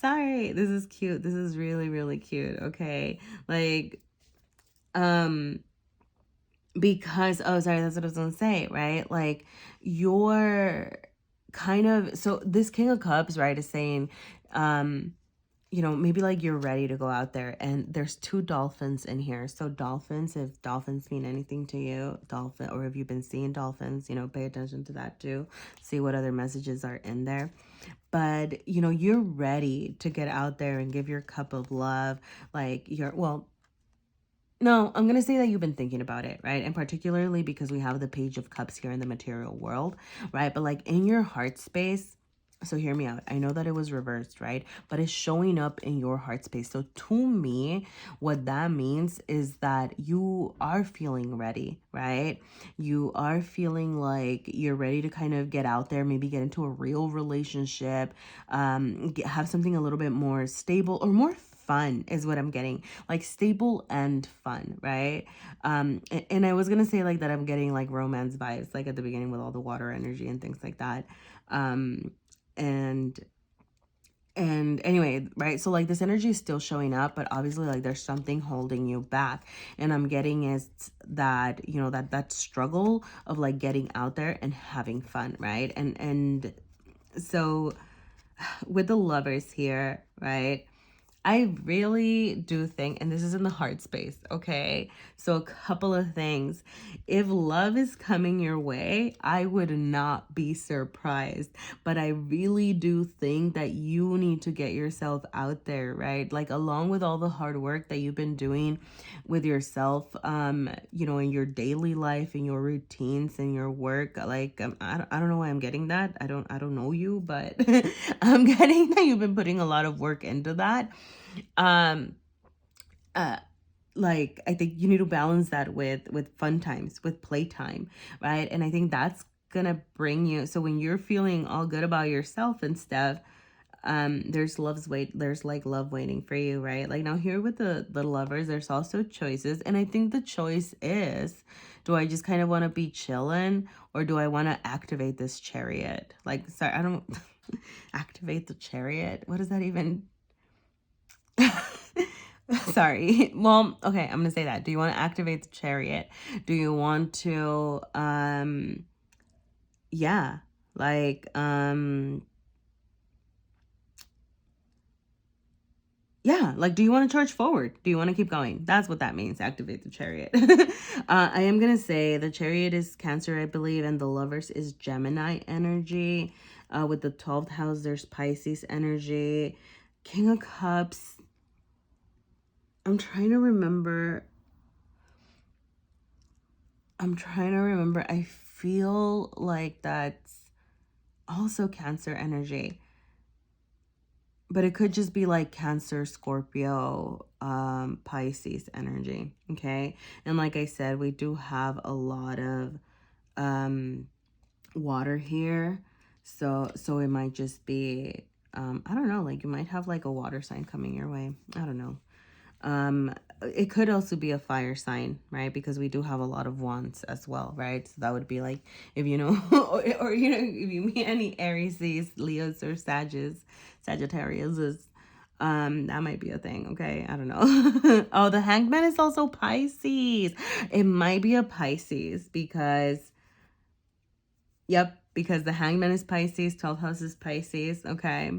Sorry, this is cute. This is really, really cute. Okay. Like, um, because, oh, sorry, that's what I was gonna say, right? Like, you're kind of, so this King of Cups, right, is saying, um, maybe like you're ready to go out there, and there's 2 dolphins in here. So dolphins, if dolphins mean anything to you, dolphin, or if you've been seeing dolphins, pay attention to that too. See what other messages are in there. But, you're ready to get out there and give your cup of love. Like well, no, I'm going to say that you've been thinking about it, right? And particularly because we have the Page of Cups here in the material world, right? But like in your heart space, so hear me out. I know that it was reversed, right? But it's showing up in your heart space. So to me, what that means is that you are feeling ready, right? You are feeling like you're ready to kind of get out there, maybe get into a real relationship, have something a little bit more stable or more fun is what I'm getting, like stable and fun, right? And I was gonna say like that I'm getting like romance vibes, like at the beginning with all the water energy and things like that. um and and anyway, right, so like this energy is still showing up, but obviously like there's something holding you back, and I'm getting is that that struggle of like getting out there and having fun, right? And so with the lovers here, right, I really do think, and this is in the heart space, okay? So, a couple of things. If love is coming your way, I would not be surprised. But I really do think that you need to get yourself out there, right? Like, along with all the hard work that you've been doing with yourself, in your daily life, in your routines, in your work. Like, I don't know why I'm getting that. I don't know you, but I'm getting that you've been putting a lot of work into that. um uh like, I think you need to balance that with fun times, with playtime, right? And I think that's gonna bring you, so when you're feeling all good about yourself and stuff, there's like love waiting for you, right? Like, now here with the lovers, there's also choices, and I think the choice is, do I just kind of want to be chilling, or do I want to activate this chariot? Like, sorry, I don't activate the chariot, what does that even sorry. Well, okay, I'm gonna say that. Do you want to activate the chariot? Do you want to yeah, like, yeah, like, do you want to charge forward? Do you want to keep going? That's what that means. Activate the chariot. I am going to say the chariot is Cancer, I believe, and the lovers is Gemini energy. With the 12th house, there's Pisces energy. King of Cups. I'm trying to remember. I feel like that's also Cancer energy. But it could just be like Cancer, Scorpio, Pisces energy. Okay. And like I said, we do have a lot of water here. So it might just be, I don't know, like you might have like a water sign coming your way. I don't know. It could also be a fire sign, right? Because we do have a lot of wands as well, right? So that would be like if you know, or you know, if you meet any Aries, Leos, or Sagittarius, that might be a thing. Okay, I don't know. Oh, the Hangman is also Pisces. It might be a Pisces because, yep, because the Hangman is Pisces, 12th house is Pisces. Okay.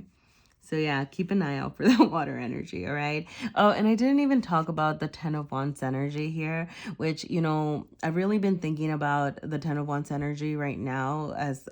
So yeah, keep an eye out for that water energy, all right? Oh, and I didn't even talk about the 10 of Wands energy here, which, you know, I've really been thinking about the 10 of Wands energy right now as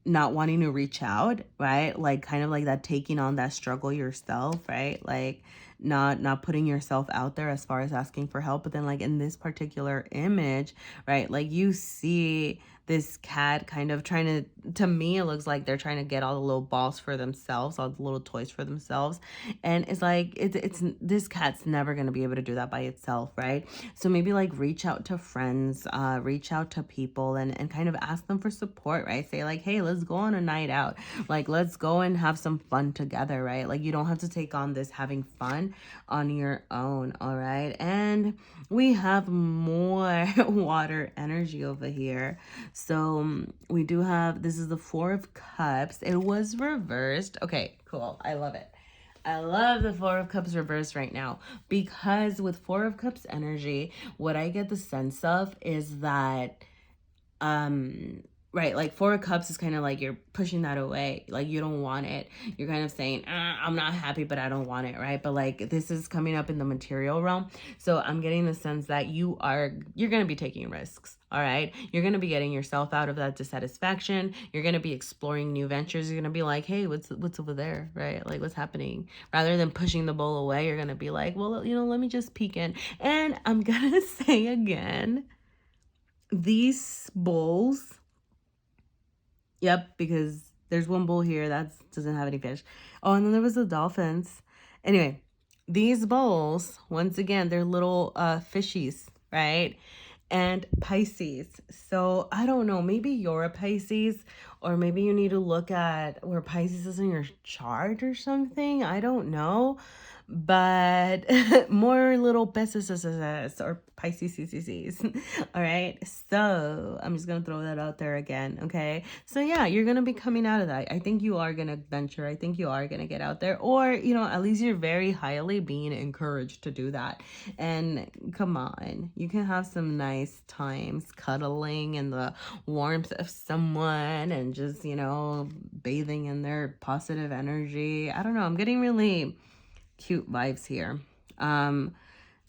not wanting to reach out, right? Like kind of like that taking on that struggle yourself, right? Like not putting yourself out there as far as asking for help. But then like in this particular image, right? Like you see this cat kind of trying to me, it looks like they're trying to get all the little balls for themselves, all the little toys for themselves. And it's like, it's this cat's never going to be able to do that by itself, right? So maybe like reach out to friends, reach out to people and kind of ask them for support, right? Say like, hey, let's go on a night out. Like, let's go and have some fun together, right? Like you don't have to take on this having fun on your own, all right? And we have more water energy over here. So we do have, this is the Four of Cups. It was reversed. Okay, cool. I love it. I love the Four of Cups reversed right now because with Four of Cups energy, what I get the sense of is that right, like Four of Cups is kind of like you're pushing that away, like you don't want it. You're kind of saying, I'm not happy but I don't want it, right? But like this is coming up in the material realm, so I'm getting the sense that you're going to be taking risks. All right, you're going to be getting yourself out of that dissatisfaction. You're going to be exploring new ventures. You're going to be like, hey, what's over there, right? Like what's happening? Rather than pushing the bowl away, you're going to be like, well, you know, let me just peek in. And I'm going to say again, these bowls. Yep, because there's one bowl here that doesn't have any fish. Oh, and then there was the dolphins. Anyway, these bowls, once again, they're little fishies, right? And Pisces. So I don't know, maybe you're a Pisces, or maybe you need to look at where Pisces is in your chart or something. I don't know. But more little Pisces or Pisces CCCs. All right. So I'm just going to throw that out there again. Okay. So yeah, you're going to be coming out of that. I think you are going to venture. I think you are going to get out there, or, you know, at least you're very highly being encouraged to do that. And come on, you can have some nice times cuddling in the warmth of someone and just, you know, bathing in their positive energy. I don't know. I'm getting really cute vibes here. All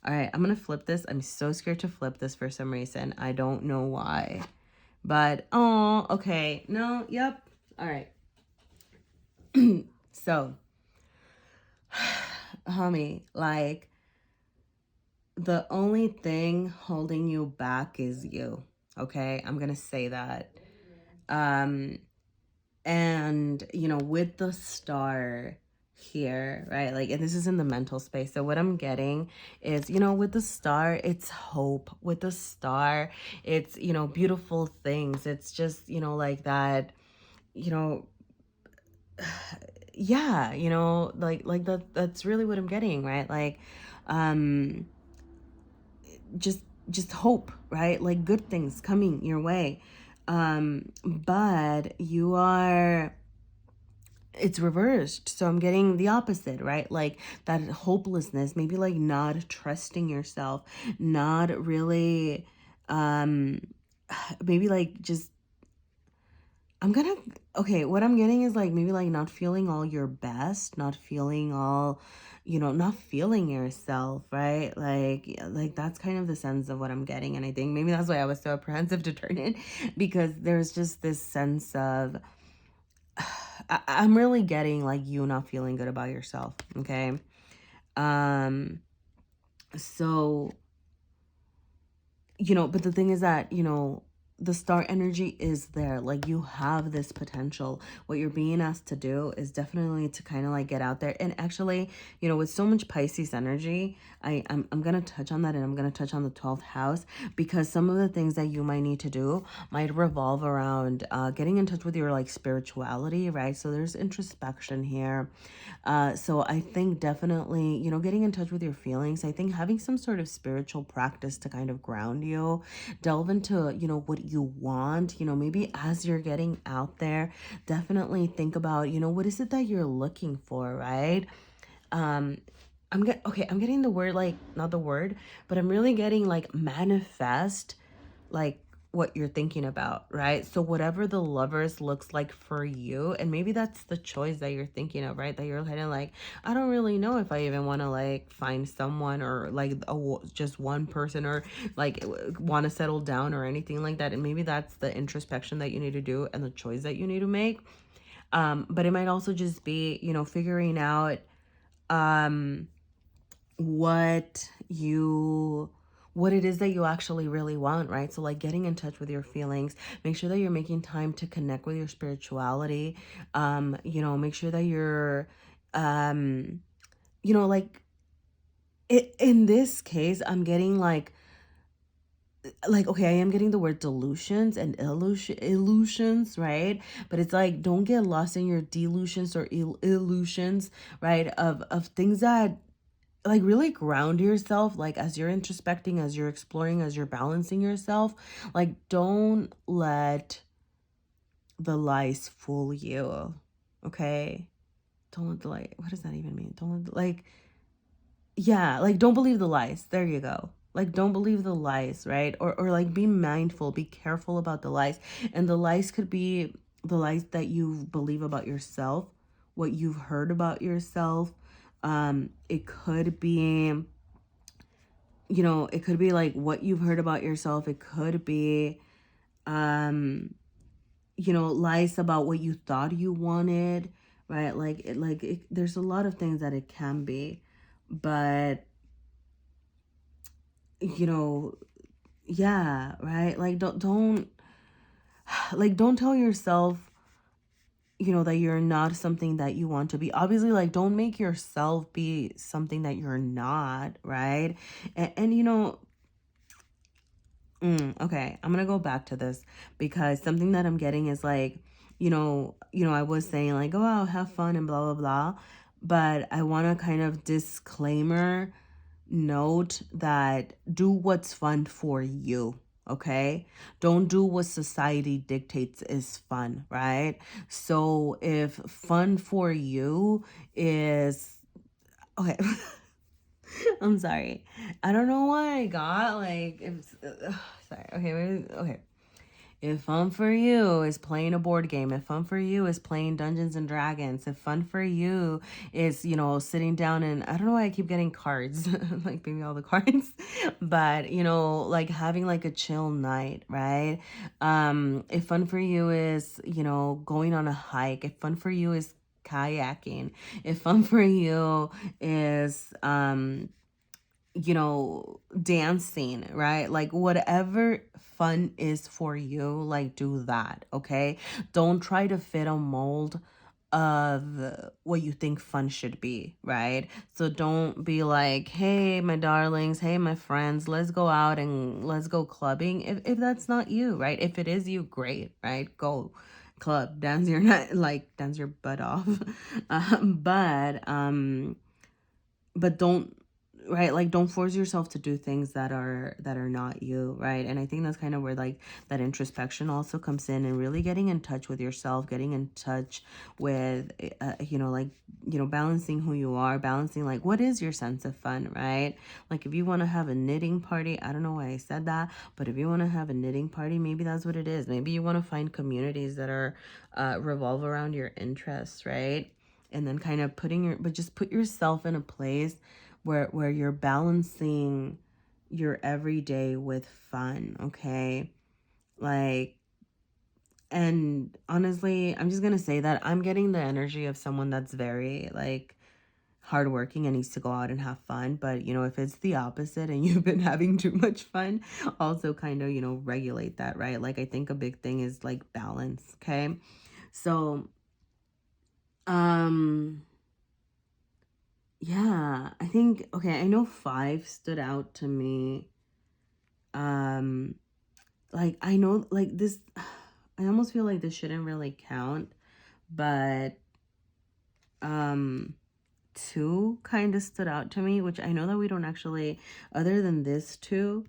right, I'm gonna flip this. I'm so scared to flip this for some reason. I don't know why. But oh, okay. No, yep. All right. So, homie, like the only thing holding you back is you. Okay? I'm gonna say that. And you know, with the star here, right? Like, and this is in the mental space. So what I'm getting is, you know, with the star, it's hope. With the star, it's, you know, beautiful things. It's just, you know, like that, you know, yeah, you know, like that's really what I'm getting, right? Like, um, just hope, right? Like good things coming your way. But you are, it's reversed. So I'm getting the opposite, right? Like that hopelessness, maybe like not trusting yourself, not really, maybe like just I'm gonna, okay, what I'm getting is like maybe like not feeling all your best, not feeling all, not feeling yourself, right? Like, yeah, like that's kind of the sense of what I'm getting. And I think maybe that's why I was so apprehensive to turn it, because there's just this sense of, I'm really getting like you not feeling good about yourself, okay? Um, so but the thing is that, the star energy is there. Like you have this potential. What you're being asked to do is definitely to kind of like get out there. And actually, with so much Pisces energy, I'm going to touch on that, and I'm going to touch on the 12th house, because some of the things that you might need to do might revolve around getting in touch with your like spirituality, right? So there's introspection here. So I think definitely, getting in touch with your feelings. I think having some sort of spiritual practice to kind of ground you, delve into, what you want, maybe as you're getting out there, definitely think about, what is it that you're looking for, right? Um, I'm getting the word, like, not the word, but I'm really getting like manifest, like what you're thinking about, right? So whatever the lovers looks like for you, and maybe that's the choice that you're thinking of, right? That you're kind of like, I don't really know if I even want to like find someone, or like just one person, or like want to settle down or anything like that. And maybe that's the introspection that you need to do and the choice that you need to make. But it might also just be, figuring out um what you what it is that you actually really want, right? So like getting in touch with your feelings, make sure that you're making time to connect with your spirituality. Make sure that you're like in this case, I'm getting like okay, I am getting the word delusions and illusions, right? But it's like, don't get lost in your delusions or illusions, right? Of things that like really ground yourself, like as you're introspecting, as you're exploring, as you're balancing yourself. Like don't let the lies fool you, okay? Don't let the light, what does that even mean? Don't let the, like, yeah, like don't believe the lies, there you go. Like don't believe the lies, right? Or like be mindful, be careful about the lies. And the lies could be the lies that you believe about yourself, what you've heard about yourself. It could be, it could be like what you've heard about yourself. It could be, lies about what you thought you wanted, right? There's a lot of things that it can be, but, you know, yeah, right? Like, don't tell yourself, that you're not something that you want to be. Obviously, like, don't make yourself be something that you're not, right? And okay, I'm gonna go back to this, because something that I'm getting is like, I was saying like, oh, I'll have fun and blah blah blah, but I want to kind of disclaimer note that do what's fun for you. Okay, don't do what society dictates is fun, right? So if fun for you is okay. I'm sorry. I don't know why I got like, sorry. Okay, okay. If fun for you is playing a board game, if fun for you is playing Dungeons and Dragons, if fun for you is, sitting down and I don't know why I keep getting cards, like maybe all the cards, but like having like a chill night, right? If fun for you is, going on a hike, if fun for you is kayaking, if fun for you is dancing, right? Like whatever fun is for you, like do that, okay? Don't try to fit a mold of what you think fun should be, right? So don't be like, hey, my darlings, hey, my friends, let's go out and let's go clubbing. If that's not you, right? If it is you, great, right? Go club, dance your night, like dance your butt off. But don't right, like don't force yourself to do things that are not you, right? And I think that's kind of where like that introspection also comes in, and really getting in touch with yourself, getting in touch with like balancing who you are, balancing like what is your sense of fun, right? Like if you want to have a knitting party, I don't know why I said that, but if you want to have a knitting party, maybe that's what it is. Maybe you want to find communities that are revolve around your interests, right? And then kind of but just put yourself in a place where you're balancing your everyday with fun, okay? Like, and honestly, I'm just gonna say that I'm getting the energy of someone that's very like hardworking and needs to go out and have fun. But if it's the opposite and you've been having too much fun, also kind of regulate that, right? Like I think a big thing is like balance, okay? So um yeah, I think, okay, I know 5 stood out to me. Um, like, I know, like, this, I almost feel like this shouldn't really count, but, um, 2 kind of stood out to me, which I know that we don't actually, other than this 2,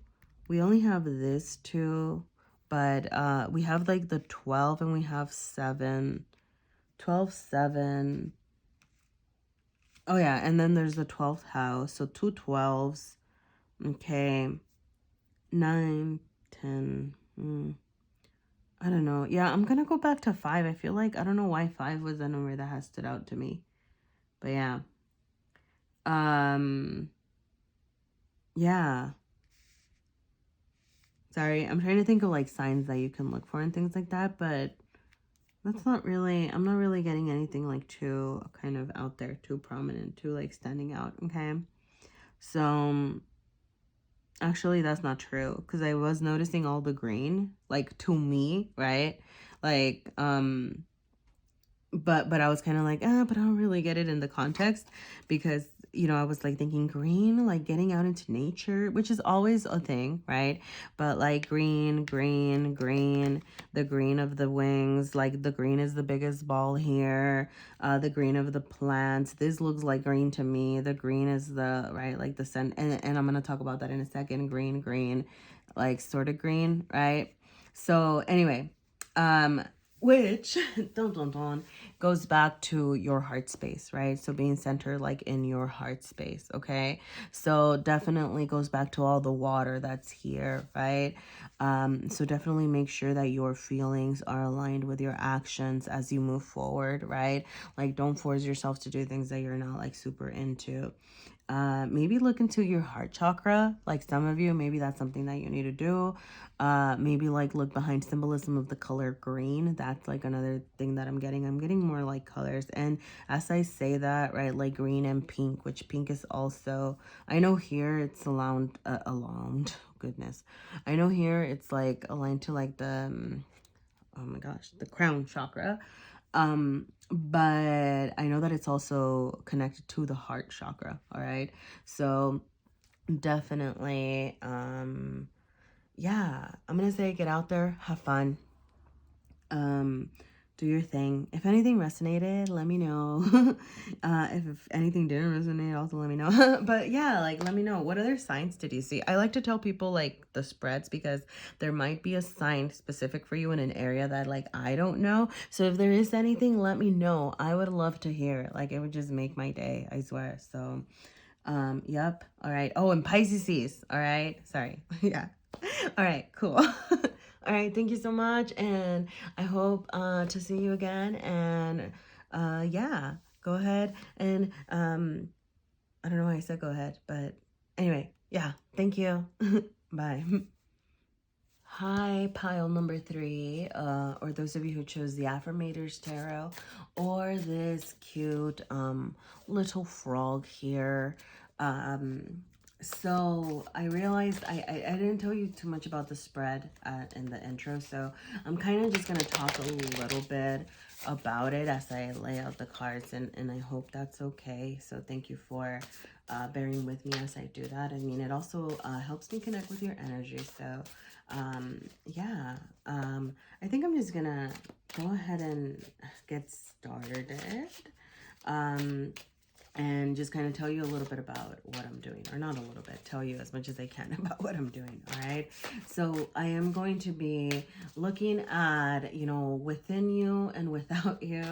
we only have this 2, but, we have, like, the 12 and we have 7, 12, 7. Oh, yeah, and then there's the 12th house, so 2 12s. Okay, 9, 10. I don't know. Yeah, I'm gonna go back to 5. I feel like I don't know why 5 was the number that has stood out to me. But yeah. Um yeah. Sorry, I'm trying to think of like signs that you can look for and things like that, but that's not really, I'm not really getting anything like too kind of out there, too prominent, too like standing out, okay? So actually that's not true, because I was noticing all the green, like to me, right? Like but I was kind of like, but I don't really get it in the context, because I was like thinking green, like getting out into nature, which is always a thing, right? But like green, green, green, the green of the wings, like the green is the biggest ball here, the green of the plants, this looks like green to me, the green is the right, like the sun, and I'm gonna talk about that in a second. Green, green, like sort of green, right? So anyway, which dun, goes back to your heart space, right? So being centered like in your heart space, okay? So definitely goes back to all the water that's here, right? So definitely make sure that your feelings are aligned with your actions as you move forward, right? Like don't force yourself to do things that you're not like super into. Maybe look into your heart chakra. Like some of you, maybe that's something that you need to do. Maybe like look behind symbolism of the color green. That's like another thing that I'm getting. I'm getting more like colors. And as I say that, right, like green and pink, which pink is also, I know here it's aligned, goodness. I know here it's like aligned to like the, oh my gosh, the crown chakra. But I know that it's also connected to the heart chakra. All right. So definitely, yeah, I'm gonna say get out there, have fun, um, do your thing. If anything resonated, let me know. If anything didn't resonate, also let me know. But yeah, like let me know. What other signs did you see? I like to tell people like the spreads, because there might be a sign specific for you in an area that like I don't know. So if there is anything, let me know. I would love to hear it. Like it would just make my day, I swear. So yep. All right. Oh, and Pisces. All right. Sorry. Yeah. All right, cool. All right, thank you so much, and I hope to see you again. And yeah, go ahead and I don't know why I said go ahead, but anyway, yeah, thank you. Bye. Hi, pile number 3, or those of you who chose the Affirmators Tarot, or this cute little frog here. So I realized I didn't tell you too much about the spread in the intro, so I'm kind of just going to talk a little bit about it as I lay out the cards, and I hope that's okay. So thank you for bearing with me as I do that. I mean, it also helps me connect with your energy, so yeah, I think I'm just gonna go ahead and get started. Um, and just kind of tell you a little bit about what I'm doing, or not a little bit, tell you as much as I can about what I'm doing. All right. So I am going to be looking at, you know, within you and without you,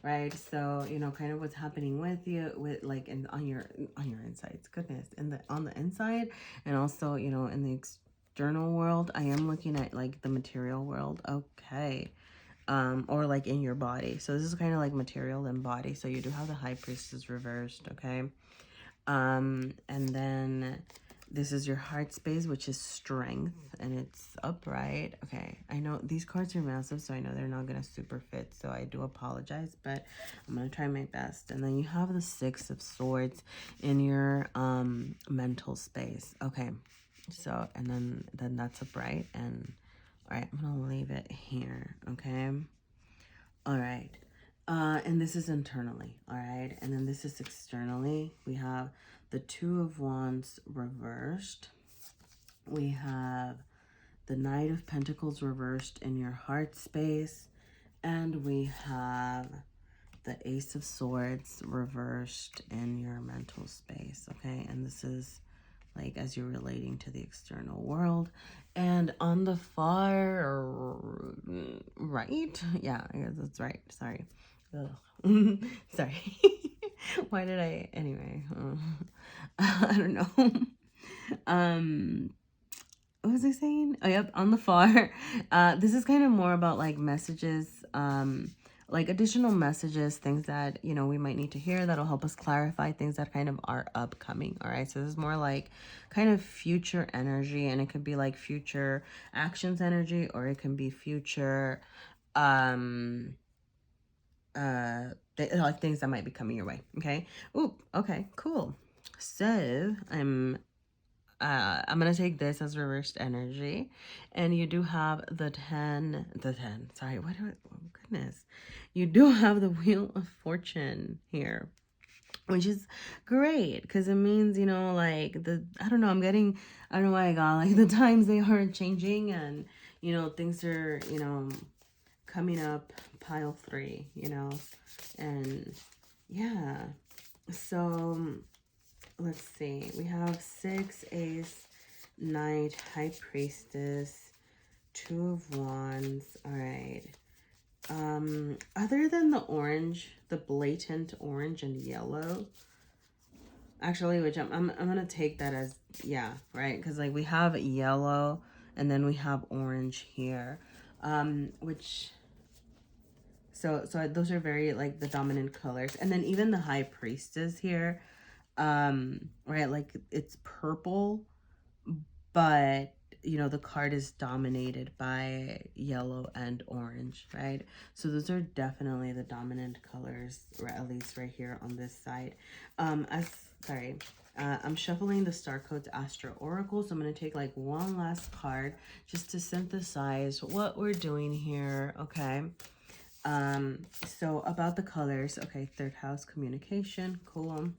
right? So, you know, kind of what's happening with you, with like on your insides, goodness, on the inside, and also, you know, in the external world. I am looking at like the material world. Okay. Or like in your body. So this is kind of like material and body. So you do have the High Priestess reversed, okay? And then this is your heart space, which is strength, and it's upright. Okay, I know these cards are massive, so I know they're not gonna super fit, so I do apologize, but I'm gonna try my best. And then you have the Six of Swords in your mental space. Okay, so and then that's upright, and all right, I'm gonna leave it here, okay? All right. And this is internally, all right? And then this is externally. We have the Two of Wands reversed. We have the Knight of Pentacles reversed in your heart space. And we have the Ace of Swords reversed in your mental space, okay? And this is like as you're relating to the external world. And on the far right, yeah, I guess that's right, sorry. Sorry. Why did I, anyway, I don't know. What was I saying? Oh, yep, on the far. This is kind of more about like messages, like additional messages, things that, you know, we might need to hear that'll help us clarify things that kind of are upcoming. All right. So this is more like kind of future energy, and it could be like future actions energy, or it can be future, like things that might be coming your way. Okay. Ooh, okay, cool. So I'm gonna take this as reversed energy, and you do have the 10, sorry, what do I, oh goodness, you do have the Wheel of Fortune here, which is great because it means, you know, like I don't know, I don't know why I got like the times they are changing, and you know, things are, you know, coming up, pile 3, you know, and yeah, so let's see. We have 6, Ace, Knight, High Priestess, 2 of Wands. All right. Other than the orange, the blatant orange and yellow, actually, which I'm gonna take that as, yeah, right, because like we have yellow and then we have orange here, which, so those are very like the dominant colors. And then even the High Priestess here, right, like it's purple, but you know, the card is dominated by yellow and orange, right? So those are definitely the dominant colors, or at least right here on this side. I'm shuffling the Star Codes Astro Oracle, so I'm going to take like one last card just to synthesize what we're doing here, okay? So about the colors, okay, third house, communication, cool.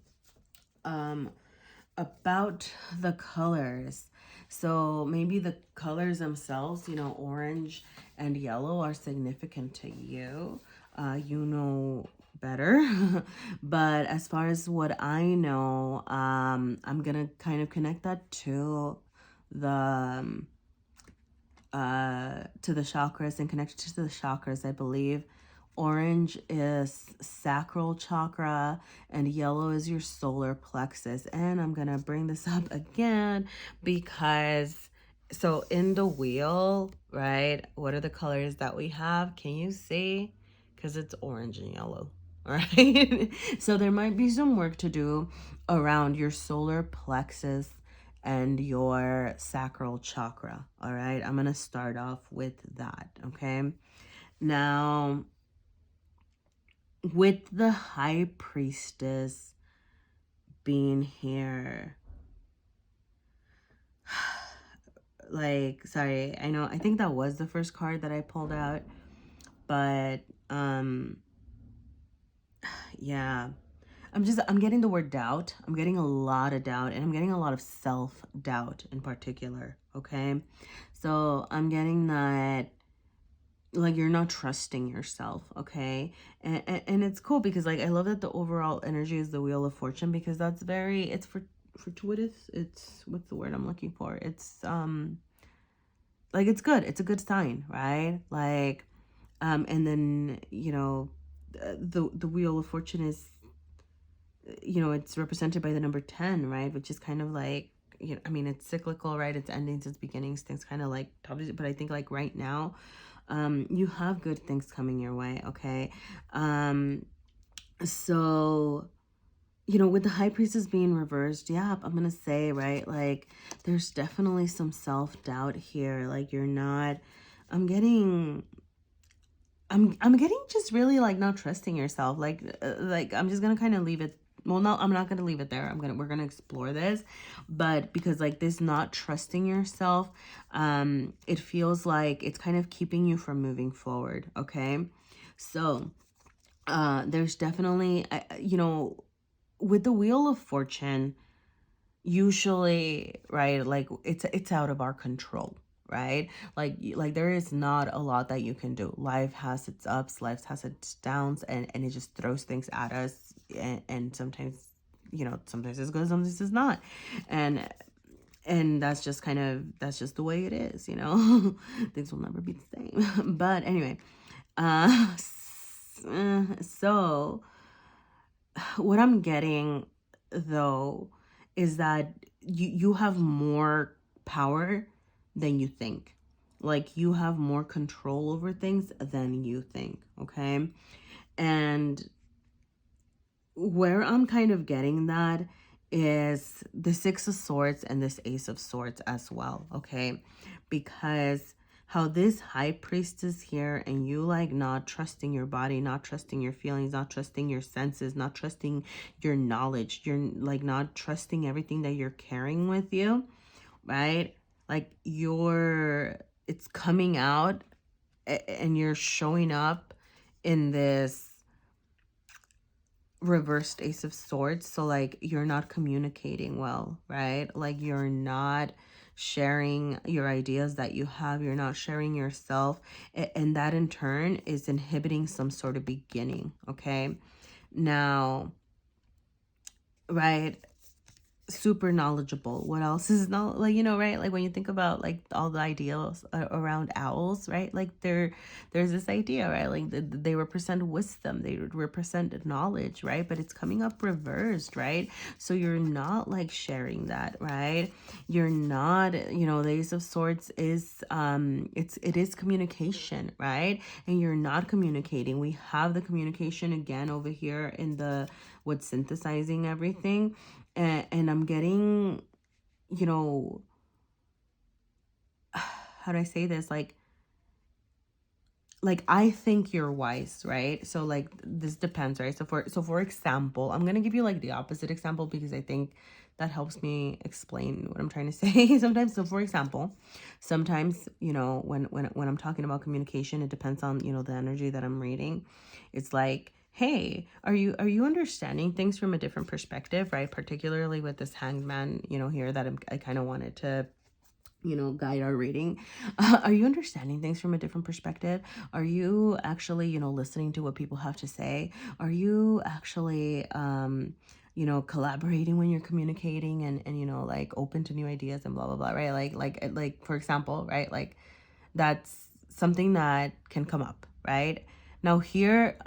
About the colors, so maybe the colors themselves, you know, orange and yellow are significant to you, you know better. But as far as what I know, I'm gonna kind of connect that to the chakras, and connected to the chakras, I believe orange is sacral chakra and yellow is your solar plexus. And I'm gonna bring this up again because, so in the wheel, right, what are the colors that we have? Can you see? Because it's orange and yellow. All right. So there might be some work to do around your solar plexus and your sacral chakra. All right. I'm going to start off with that. Okay. Now, with the High Priestess being here, like, sorry, I know, I think that was the first card that I pulled out, but, yeah, I'm getting the word doubt. I'm getting a lot of doubt, and I'm getting a lot of self-doubt in particular, okay? So I'm getting that like you're not trusting yourself, okay? And it's cool because like I love that the overall energy is the Wheel of Fortune, because that's very, it's for fortuitous. It's, what's the word I'm looking for? It's like it's good. It's a good sign, right? Like and then, you know, the Wheel of Fortune is, you know, it's represented by the number 10, right? Which is kind of like, you know, I mean, it's cyclical, right? It's endings, it's beginnings, things kind of like, but I think like right now, you have good things coming your way, okay? So, you know, with the High Priestess being reversed, yeah, I'm gonna say, right, like, there's definitely some self-doubt here. Like, you're not, I'm getting, I'm getting just really like not trusting yourself. Like I'm just gonna kind of leave it. Well, no, I'm not gonna leave it there. We're gonna explore this, but because like this not trusting yourself, it feels like it's kind of keeping you from moving forward. Okay, so there's definitely, you know, with the Wheel of Fortune, usually, right, like it's out of our control, right? Like there is not a lot that you can do. Life has its ups, life has its downs, and it just throws things at us, and sometimes, you know, sometimes it's good, sometimes it's not, and that's just kind of, that's just the way it is, you know. Things will never be the same. But anyway, so what I'm getting though is that you have more power than you think. Like you have more control over things than you think, okay? And where I'm kind of getting that is the Six of Swords and this Ace of Swords as well, okay? Because how this High Priestess here, and you like not trusting your body, not trusting your feelings, not trusting your senses, not trusting your knowledge, you're like not trusting everything that you're carrying with you, right? Like it's coming out, and you're showing up in this reversed Ace of Swords. So like you're not communicating well, right? Like you're not sharing your ideas that you have, you're not sharing yourself, and that in turn is inhibiting some sort of beginning, okay? Now, right, super knowledgeable. What else is not, like, you know, right? Like when you think about like all the ideals around owls, right? Like there's this idea, right? Like they represent wisdom, they represent knowledge, right? But it's coming up reversed, right? So you're not like sharing that, right? You're not, you know, the Ace of Swords is it is communication, right? And you're not communicating. We have the communication again over here in the what's synthesizing everything, and I'm getting, you know, how do I say this? Like I think you're wise, right? So like this depends, right? So for example, I'm gonna give you like the opposite example because I think that helps me explain what I'm trying to say sometimes. So for example, sometimes, you know, when I'm talking about communication, it depends on, you know, the energy that I'm reading. It's like, hey, are you understanding things from a different perspective, right? Particularly with this Hanged Man, you know, here that I kind of wanted to, you know, guide our reading. Are you understanding things from a different perspective? Are you actually, you know, listening to what people have to say? Are you actually you know, collaborating when you're communicating, and you know, like open to new ideas and blah blah blah, right? Like for example, right? Like that's something that can come up, right? Now here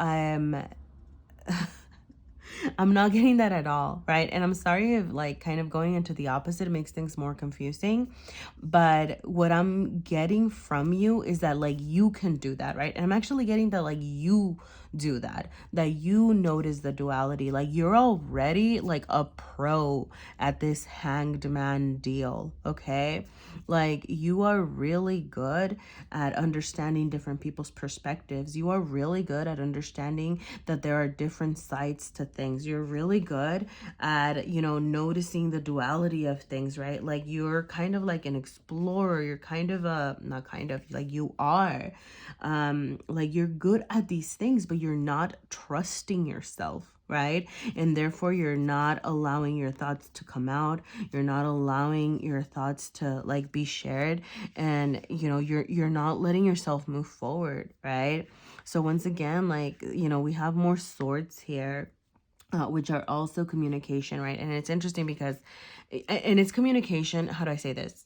I'm not getting that at all, right? And I'm sorry if like kind of going into the opposite makes things more confusing. But what I'm getting from you is that like you can do that, right? And I'm actually getting that like you do that you notice the duality. Like you're already like a pro at this Hanged Man deal, okay? Like you are really good at understanding different people's perspectives. You are really good at understanding that there are different sides to things. You're really good at, you know, noticing the duality of things, right? Like you're kind of like an explorer. You're kind of a, not kind of, like you are. Like you're good at these things, but you're not trusting yourself. right? And therefore you're not allowing your thoughts to come out. You're not allowing your thoughts to like be shared, and you're not letting yourself move forward, right? So once again, like, we have more swords here, which are also communication, right? And it's interesting because, and it's communication, how do I say this?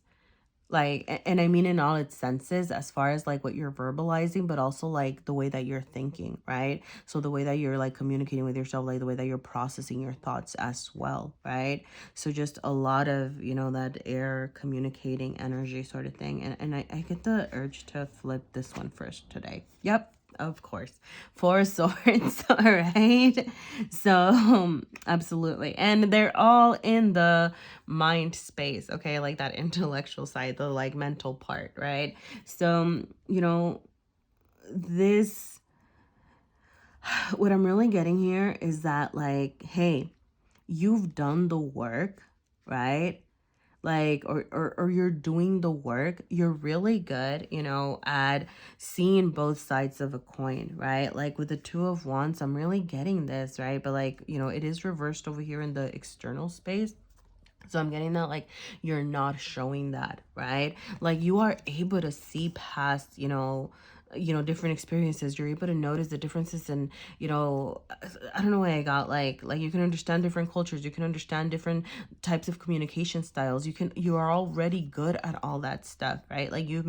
Like, and I mean in all its senses, as far as like what you're verbalizing, but also like the way that you're thinking, right? So the way that you're like communicating with yourself, like the way that you're processing your thoughts as well, right? So just a lot of, that air communicating energy sort of thing. And I get the urge to flip this one first today. Yep. Of course. Four of Swords. All right. So, absolutely. And they're all in the mind space, okay? Like that intellectual side, the like mental part, right? So, this, what I'm really getting here is that, like, hey, you've done the work, right? Like, or you're doing the work. You're really good, at seeing both sides of a coin, right? Like with the Two of Wands, I'm really getting this, right? But like, it is reversed over here in the external space. So I'm getting that, like, you're not showing that, right? Like you are able to see past, different experiences. You're able to notice the differences, and I don't know why I got like you can understand different cultures, you can understand different types of communication styles. You are already good at all that stuff, right? Like you've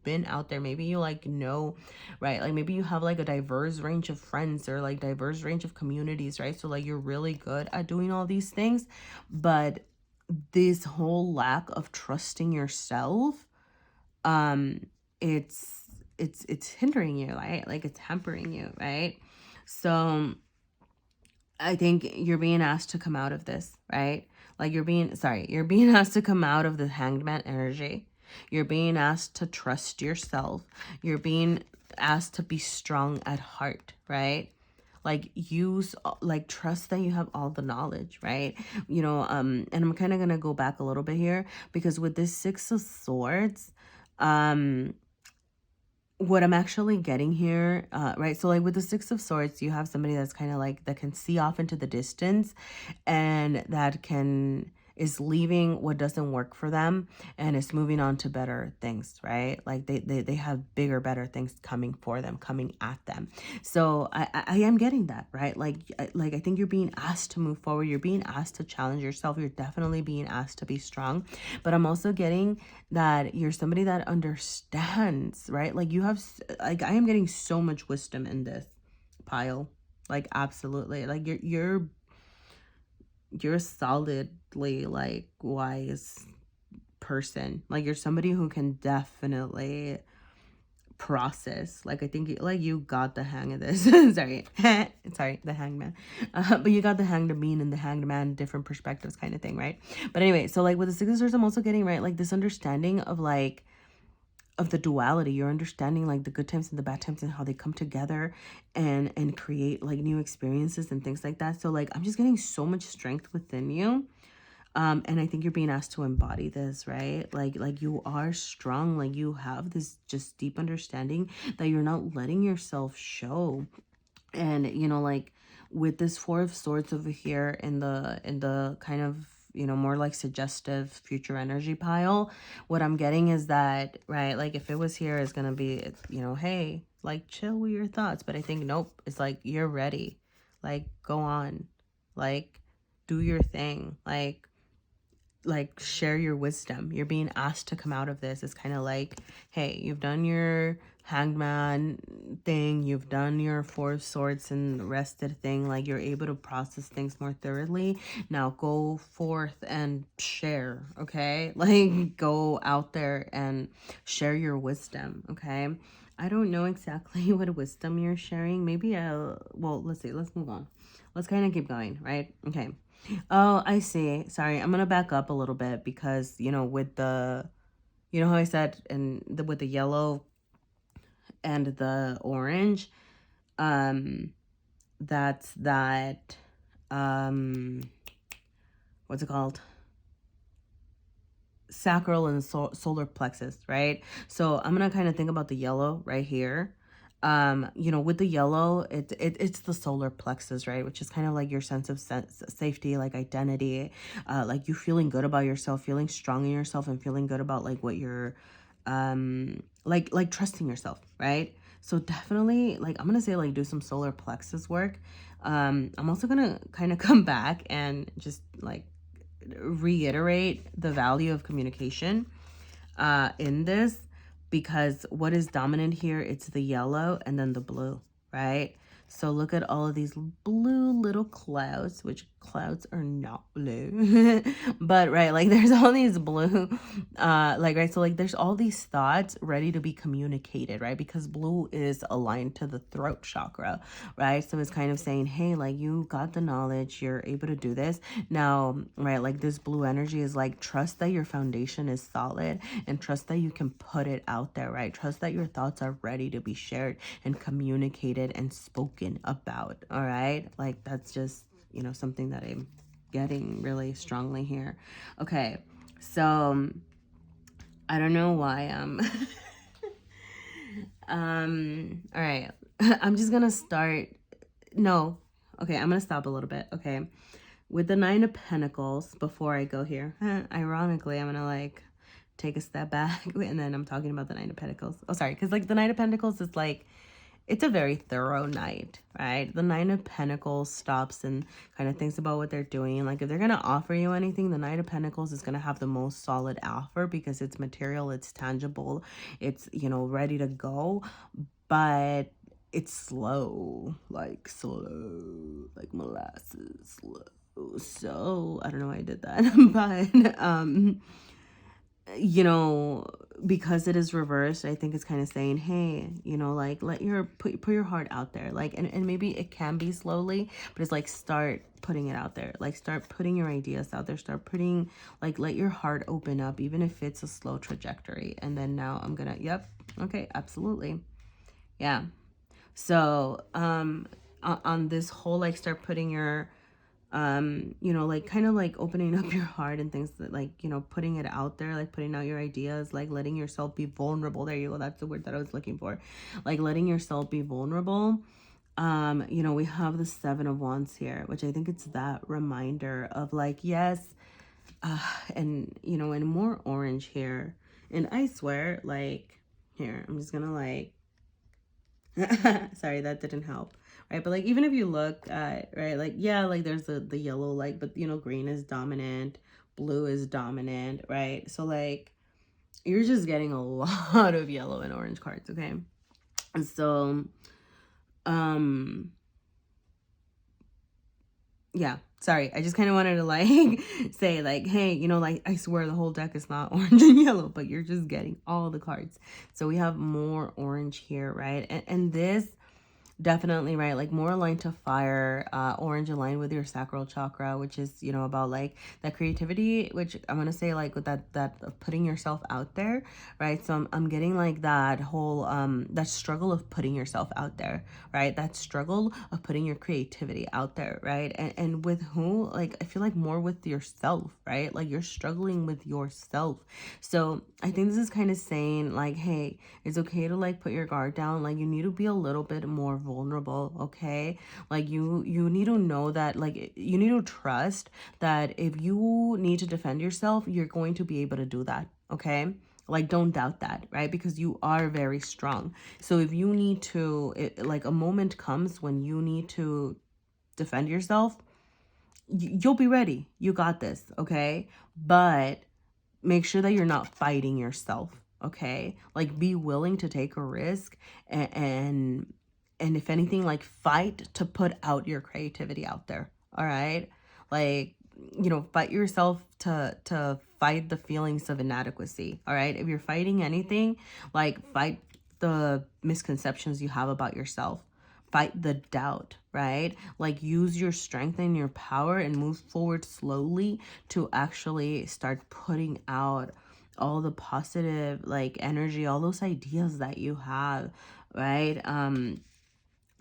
been out there, maybe you like know, right? Like maybe you have like a diverse range of friends or like diverse range of communities, right? So like you're really good at doing all these things, but this whole lack of trusting yourself, um it's hindering you, right? Like it's hampering you, right? So I think you're being asked to come out of this, right? Like you're being asked to come out of the Hanged Man energy. You're being asked to trust yourself. You're being asked to be strong at heart, right? Like use, like trust that you have all the knowledge, right? And I'm kind of gonna go back a little bit here, because with this Six of Swords, um what I'm actually getting here, right? So like with the Six of Swords, you have somebody that's kind of like that can see off into the distance, and that can is leaving what doesn't work for them and is moving on to better things, right? Like they have bigger, better things coming for them, coming at them. So I am getting that, right? Like I think you're being asked to move forward. You're being asked to challenge yourself. You're definitely being asked to be strong. But I'm also getting that you're somebody that understands, right? Like you have, like I am getting so much wisdom in this pile. Like absolutely. Like you're solidly like wise person. Like you're somebody who can definitely process. Like I think like you got the hang of this. Sorry. Sorry, the hangman. But you got the hanged bean and the hanged man, different perspectives kind of thing, right? But anyway, so like with the Six of Swords, I'm also getting, right, like this understanding of like of the duality. You're understanding like the good times and the bad times and how they come together and create like new experiences and things like that. So like I'm just getting so much strength within you. And I think you're being asked to embody this, right? Like you are strong, like you have this just deep understanding that you're not letting yourself show. And like with this Four of Swords over here in the kind of more like suggestive future energy pile, what I'm getting is that, right, like if it was here, it's gonna be, hey, like chill with your thoughts. But I think nope, it's like you're ready, like go on, like do your thing, like share your wisdom. You're being asked to come out of this. It's kind of like, hey, you've done your hangman thing, you've done your Four of Swords and rested thing, like you're able to process things more thoroughly. Now go forth and share, okay? Like go out there and share your wisdom, okay? I don't know exactly what wisdom you're sharing. Maybe well, let's see, let's move on. Let's kind of keep going, right? Okay. Oh, I see. Sorry, I'm gonna back up a little bit because, with the, how I said, with the yellow and the orange, um, that's that, um, what's it called? Sacral and solar plexus, right? So I'm gonna kind of think about the yellow right here. With the yellow, it's the solar plexus, right? Which is kind of like your sense of safety, like identity, like you feeling good about yourself, feeling strong in yourself, and feeling good about like what you're, like trusting yourself, right? So definitely, like I'm gonna say, like do some solar plexus work. I'm also gonna kind of come back and just like reiterate the value of communication in this, because what is dominant here, it's the yellow and then the blue, right? So look at all of these blue little clouds, which clouds are not blue, but right, like there's all these blue, like, right, so like there's all these thoughts ready to be communicated, right? Because blue is aligned to the throat chakra, right? So it's kind of saying, hey, like you got the knowledge, you're able to do this now, right? Like this blue energy is like, trust that your foundation is solid and trust that you can put it out there, right? Trust that your thoughts are ready to be shared and communicated and spoken about, all right? Like that's just, something that I'm getting really strongly here. Okay, so I don't know why all right. I'm just gonna start. No, okay, I'm gonna stop a little bit. Okay, with the Nine of Pentacles, before I go here, ironically, I'm gonna like take a step back and then I'm talking about the Nine of Pentacles. Oh, sorry, because like the Nine of Pentacles is like, it's a very thorough night, right? The Nine of Pentacles stops and kind of thinks about what they're doing. Like if they're going to offer you anything, the Knight of Pentacles is going to have the most solid offer because it's material, it's tangible, it's, ready to go, but it's slow, like molasses, slow. So I don't know why I did that, but you know, because it is reversed, I think it's kind of saying, hey, like let your put your heart out there. Like, and maybe it can be slowly, but it's like start putting it out there. Like start putting your ideas out there. Start putting, like, let your heart open up, even if it's a slow trajectory. And then now I'm gonna, yep, okay, absolutely. Yeah. So on this whole, like, start putting your like kind of like opening up your heart and things that, like, putting it out there, like putting out your ideas, like letting yourself be vulnerable. There you go, that's the word that I was looking for. Like letting yourself be vulnerable. We have the Seven of Wands here, which I think it's that reminder of like, yes, and and more orange here. And I swear, like, here, I'm just gonna like sorry, that didn't help, right? But like, even if you look at, right, like, yeah, like there's the yellow, like, but green is dominant, blue is dominant, right? So like you're just getting a lot of yellow and orange cards, okay? And so yeah, sorry, I just kind of wanted to like say like, hey, like, I swear the whole deck is not orange and yellow, but you're just getting all the cards. So we have more orange here, right? And this definitely, right, like more aligned to fire, orange aligned with your sacral chakra, which is, about like that creativity, which I'm gonna say like with that of putting yourself out there, right? So I'm getting like that whole that struggle of putting yourself out there, right? That struggle of putting your creativity out there, right? And with who, like, I feel like more with yourself, right? Like you're struggling with yourself. So I think this is kind of saying like, hey, it's okay to like put your guard down. Like you need to be a little bit more vulnerable, okay? Like you need to know that, like, you need to trust that if you need to defend yourself, you're going to be able to do that, okay? Like don't doubt that, right? Because you are very strong. So if you need to, like a moment comes when you need to defend yourself, you'll be ready. You got this, okay? But make sure that you're not fighting yourself, okay? Like be willing to take a risk, and if anything, like fight to put out your creativity out there, all right? Like, fight yourself to fight the feelings of inadequacy, all right? If you're fighting anything, like fight the misconceptions you have about yourself. Fight the doubt, right? Like use your strength and your power and move forward slowly to actually start putting out all the positive, like, energy, all those ideas that you have, right?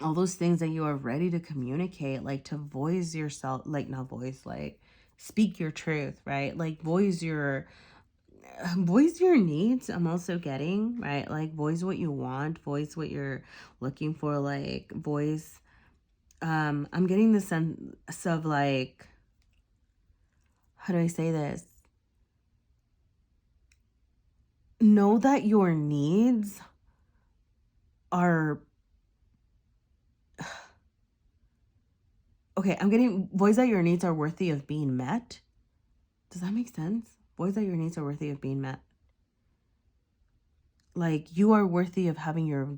All those things that you are ready to communicate, like to voice yourself, like not voice, like speak your truth, right? Like voice your voice your needs. I'm also getting, right? Like voice what you want, voice what you're looking for, like voice. I'm getting the sense of like, how do I say this? Know that your needs are okay. I'm getting voice that your needs are worthy of being met. Does that make sense? Voice that your needs are worthy of being met. Like you are worthy of having your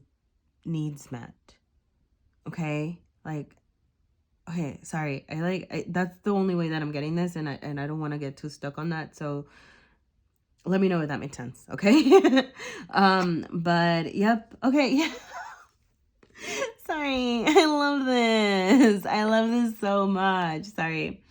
needs met. Okay? Like, okay, sorry. That's the only way that I'm getting this, and I don't want to get too stuck on that. So let me know if that makes sense, okay? But yep. Okay, yeah. Sorry. I love this. I love this so much. Sorry.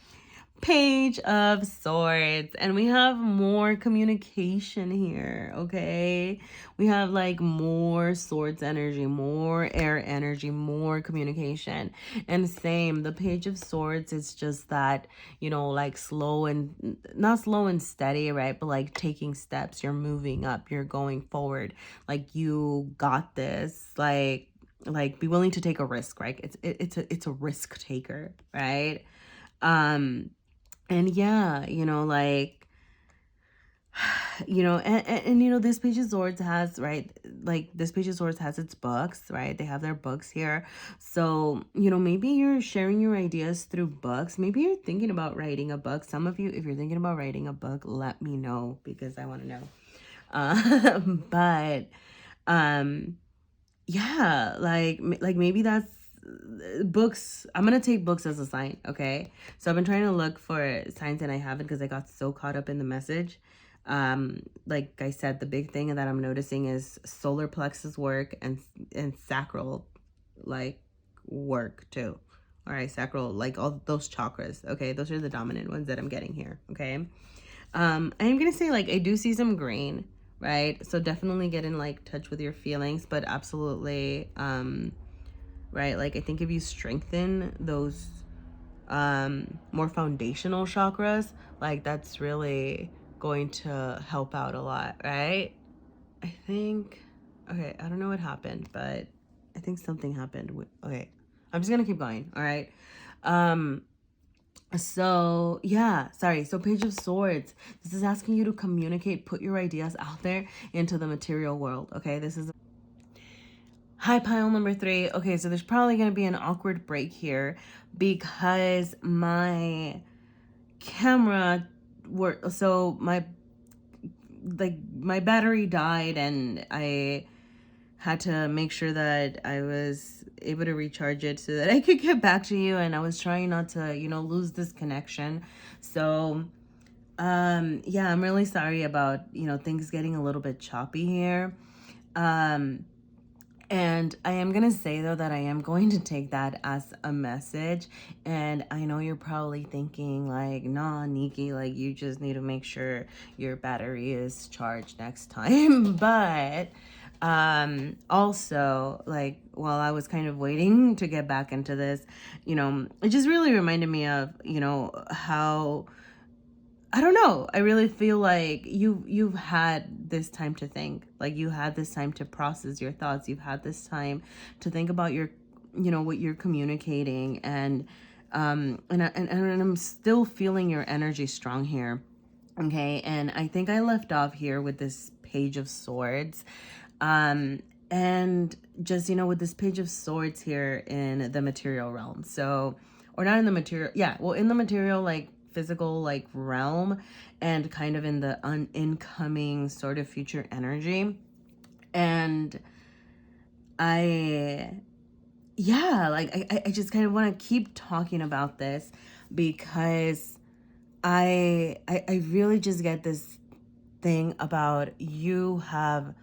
Page of Swords, and we have more communication here. Okay, we have like more swords energy, more air energy, more communication. And same, the Page of Swords is just that, like slow and not slow and steady, right? But like taking steps, you're moving up, you're going forward, like you got this. Like be willing to take a risk, right? It's a risk taker, right? um and yeah, like, this Page of Swords has, right, like this Page of Swords has its books, right? They have their books here. So, maybe you're sharing your ideas through books. Maybe you're thinking about writing a book. Some of you, if you're thinking about writing a book, let me know because I want to know. But, um, yeah, like maybe that's books. I'm gonna take books as a sign. Okay, so I've been trying to look for signs and I haven't because I got so caught up in the message. Like I said, the big thing that I'm noticing is solar plexus work and sacral, like, work too. All right, sacral, like all those chakras. Okay, those are the dominant ones that I'm getting here. Okay. I'm gonna say, like, I do see some green, right? So definitely get in like touch with your feelings, but absolutely, right? Like I think if you strengthen those more foundational chakras, like that's really going to help out a lot, right? I think, okay, I don't know what happened, but I think something happened. Okay, I'm just gonna keep going. All right. Um, so yeah, sorry. So Page of Swords. This is asking you to communicate, put your ideas out there into the material world. Okay, this is hi pile number 3. Okay, so there's probably gonna be an awkward break here because my camera my battery died and I had to make sure that I was able to recharge it so that I could get back to you, and I was trying not to, lose this connection. So, yeah, I'm really sorry about, things getting a little bit choppy here. And I am going to say, though, that I am going to take that as a message. And I know you're probably thinking, like, nah, Nikki, like, you just need to make sure your battery is charged next time. But also, like, while I was kind of waiting to get back into this, it just really reminded me of, how I don't know. I really feel like you've had this time to think. Like you had this time to process your thoughts. You've had this time to think about your, what you're communicating, and I'm still feeling your energy strong here. Okay, and I think I left off here with this Page of Swords. And just, with this Page of Swords here in the material realm. So, or not in the material, yeah, well, in the material, like physical, like realm, and kind of in the incoming sort of future energy. And I, yeah, like I just kind of want to keep talking about this because I really just get this thing about you have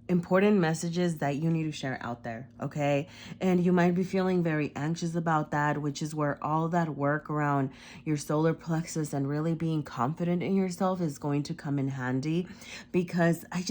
important messages that you need to share out there, okay? And you might be feeling very anxious about that, which is where all that work around your solar plexus and really being confident in yourself is going to come in handy, because I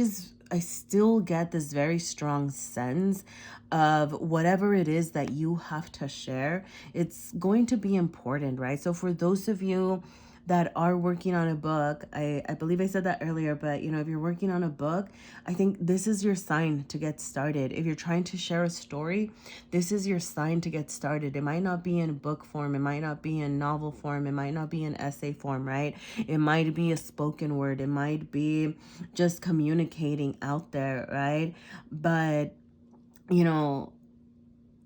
still get this very strong sense of whatever it is that you have to share, it's going to be important, right? So for those of you that are working on a book, I believe I said that earlier, but you know, if you're working on a book, I think this is your sign to get started. If you're trying to share a story, this is your sign to get started. It might not be in book form, it might not be in novel form, it might not be in essay form, right? It might be a spoken word, it might be just communicating out there, right? But you know,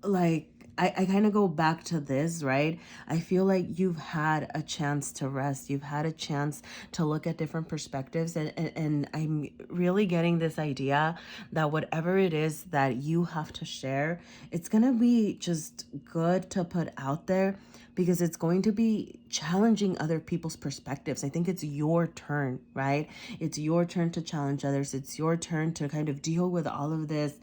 like I kind of go back to this, right? I feel like you've had a chance to rest. You've had a chance to look at different perspectives. And I'm really getting this idea that whatever it is that you have to share, it's going to be just good to put out there because it's going to be challenging other people's perspectives. I think it's your turn, right? It's your turn to challenge others. It's your turn to kind of deal with all of this,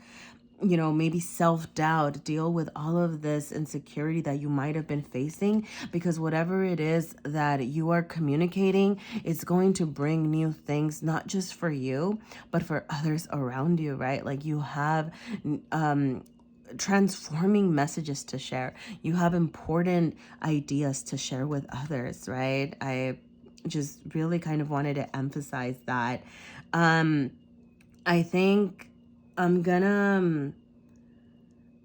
you know, maybe self-doubt, deal with all of this insecurity that you might have been facing, because whatever it is that you are communicating, it's going to bring new things, not just for you, but for others around you, right? Like you have transforming messages to share. You have important ideas to share with others, right? I just really kind of wanted to emphasize that. I think I'm gonna,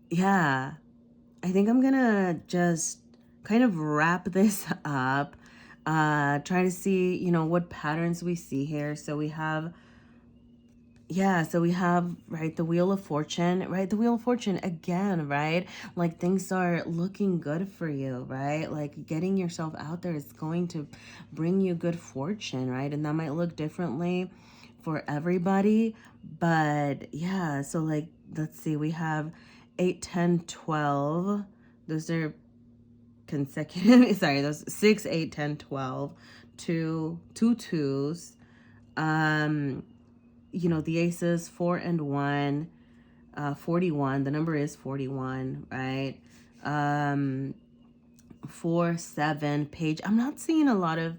yeah, I think I'm gonna just kind of wrap this up. Try to see, you know, what patterns we see here. So we have, yeah, so we have, right, the Wheel of Fortune, right? The Wheel of Fortune again, right? Like things are looking good for you, right? Like getting yourself out there is going to bring you good fortune, right? And that might look differently for everybody, but yeah, so like, let's see, we have 8, 10, 12. Those are consecutive, sorry, those 6, 8, 10, 12, two twos. You know, the aces, 4 and 1, 41. The number is 41, right? 4, 7, page. I'm not seeing a lot of,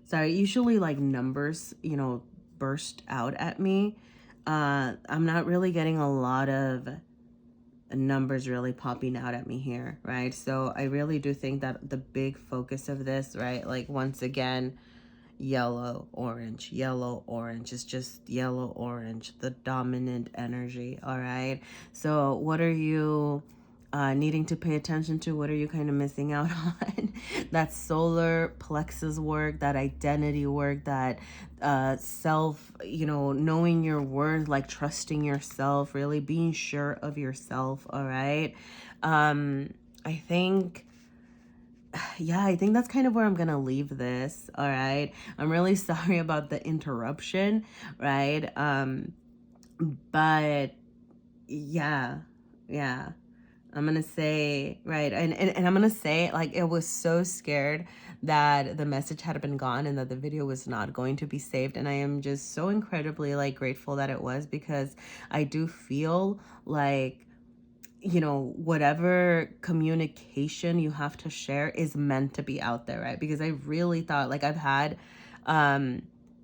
sorry, usually like numbers, you know, burst out at me. I'm not really getting a lot of numbers really popping out at me here, right? So I really do think that the big focus of this, right, like once again, yellow orange is just yellow orange, the dominant energy. All right, so what are you needing to pay attention to? What are you kind of missing out on? That solar plexus work, that identity work, that self, you know, knowing your worth, like trusting yourself, really being sure of yourself. All right, I think, yeah, I think that's kind of where I'm gonna leave this. All right, I'm really sorry about the interruption, right? But yeah, yeah, I'm gonna say, right, and I'm gonna say, like, it was so scared that the message had been gone and that the video was not going to be saved, and I am just so incredibly like grateful that it was, because I do feel like, you know, whatever communication you have to share is meant to be out there, right? Because I really thought, like, I've had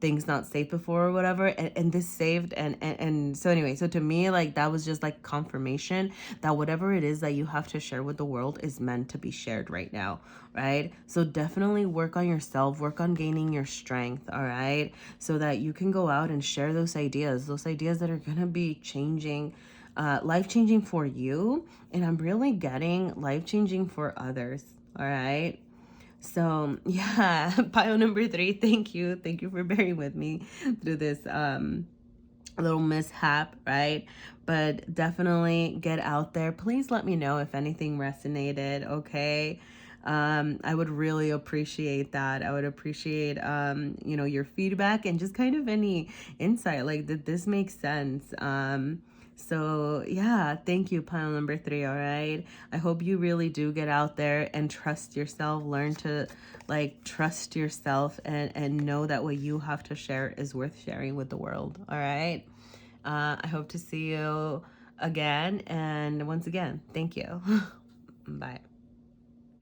things not saved before or whatever, and this saved, and so anyway, so to me, like, that was just like confirmation that whatever it is that you have to share with the world is meant to be shared right now, right? So definitely work on yourself, work on gaining your strength, all right, so that you can go out and share those ideas that are gonna be changing, life-changing for you, and I'm really getting life-changing for others. All right, so yeah, pile number 3, thank you for bearing with me through this little mishap, right? But definitely get out there. Please let me know if anything resonated, okay? I would really appreciate that. I would appreciate, you know, your feedback and just kind of any insight, like, did this make sense? So yeah, thank you, pile number 3, all right? I hope you really do get out there and trust yourself, learn to like trust yourself, and know that what you have to share is worth sharing with the world, all right? I hope to see you again, and once again, thank you. Bye.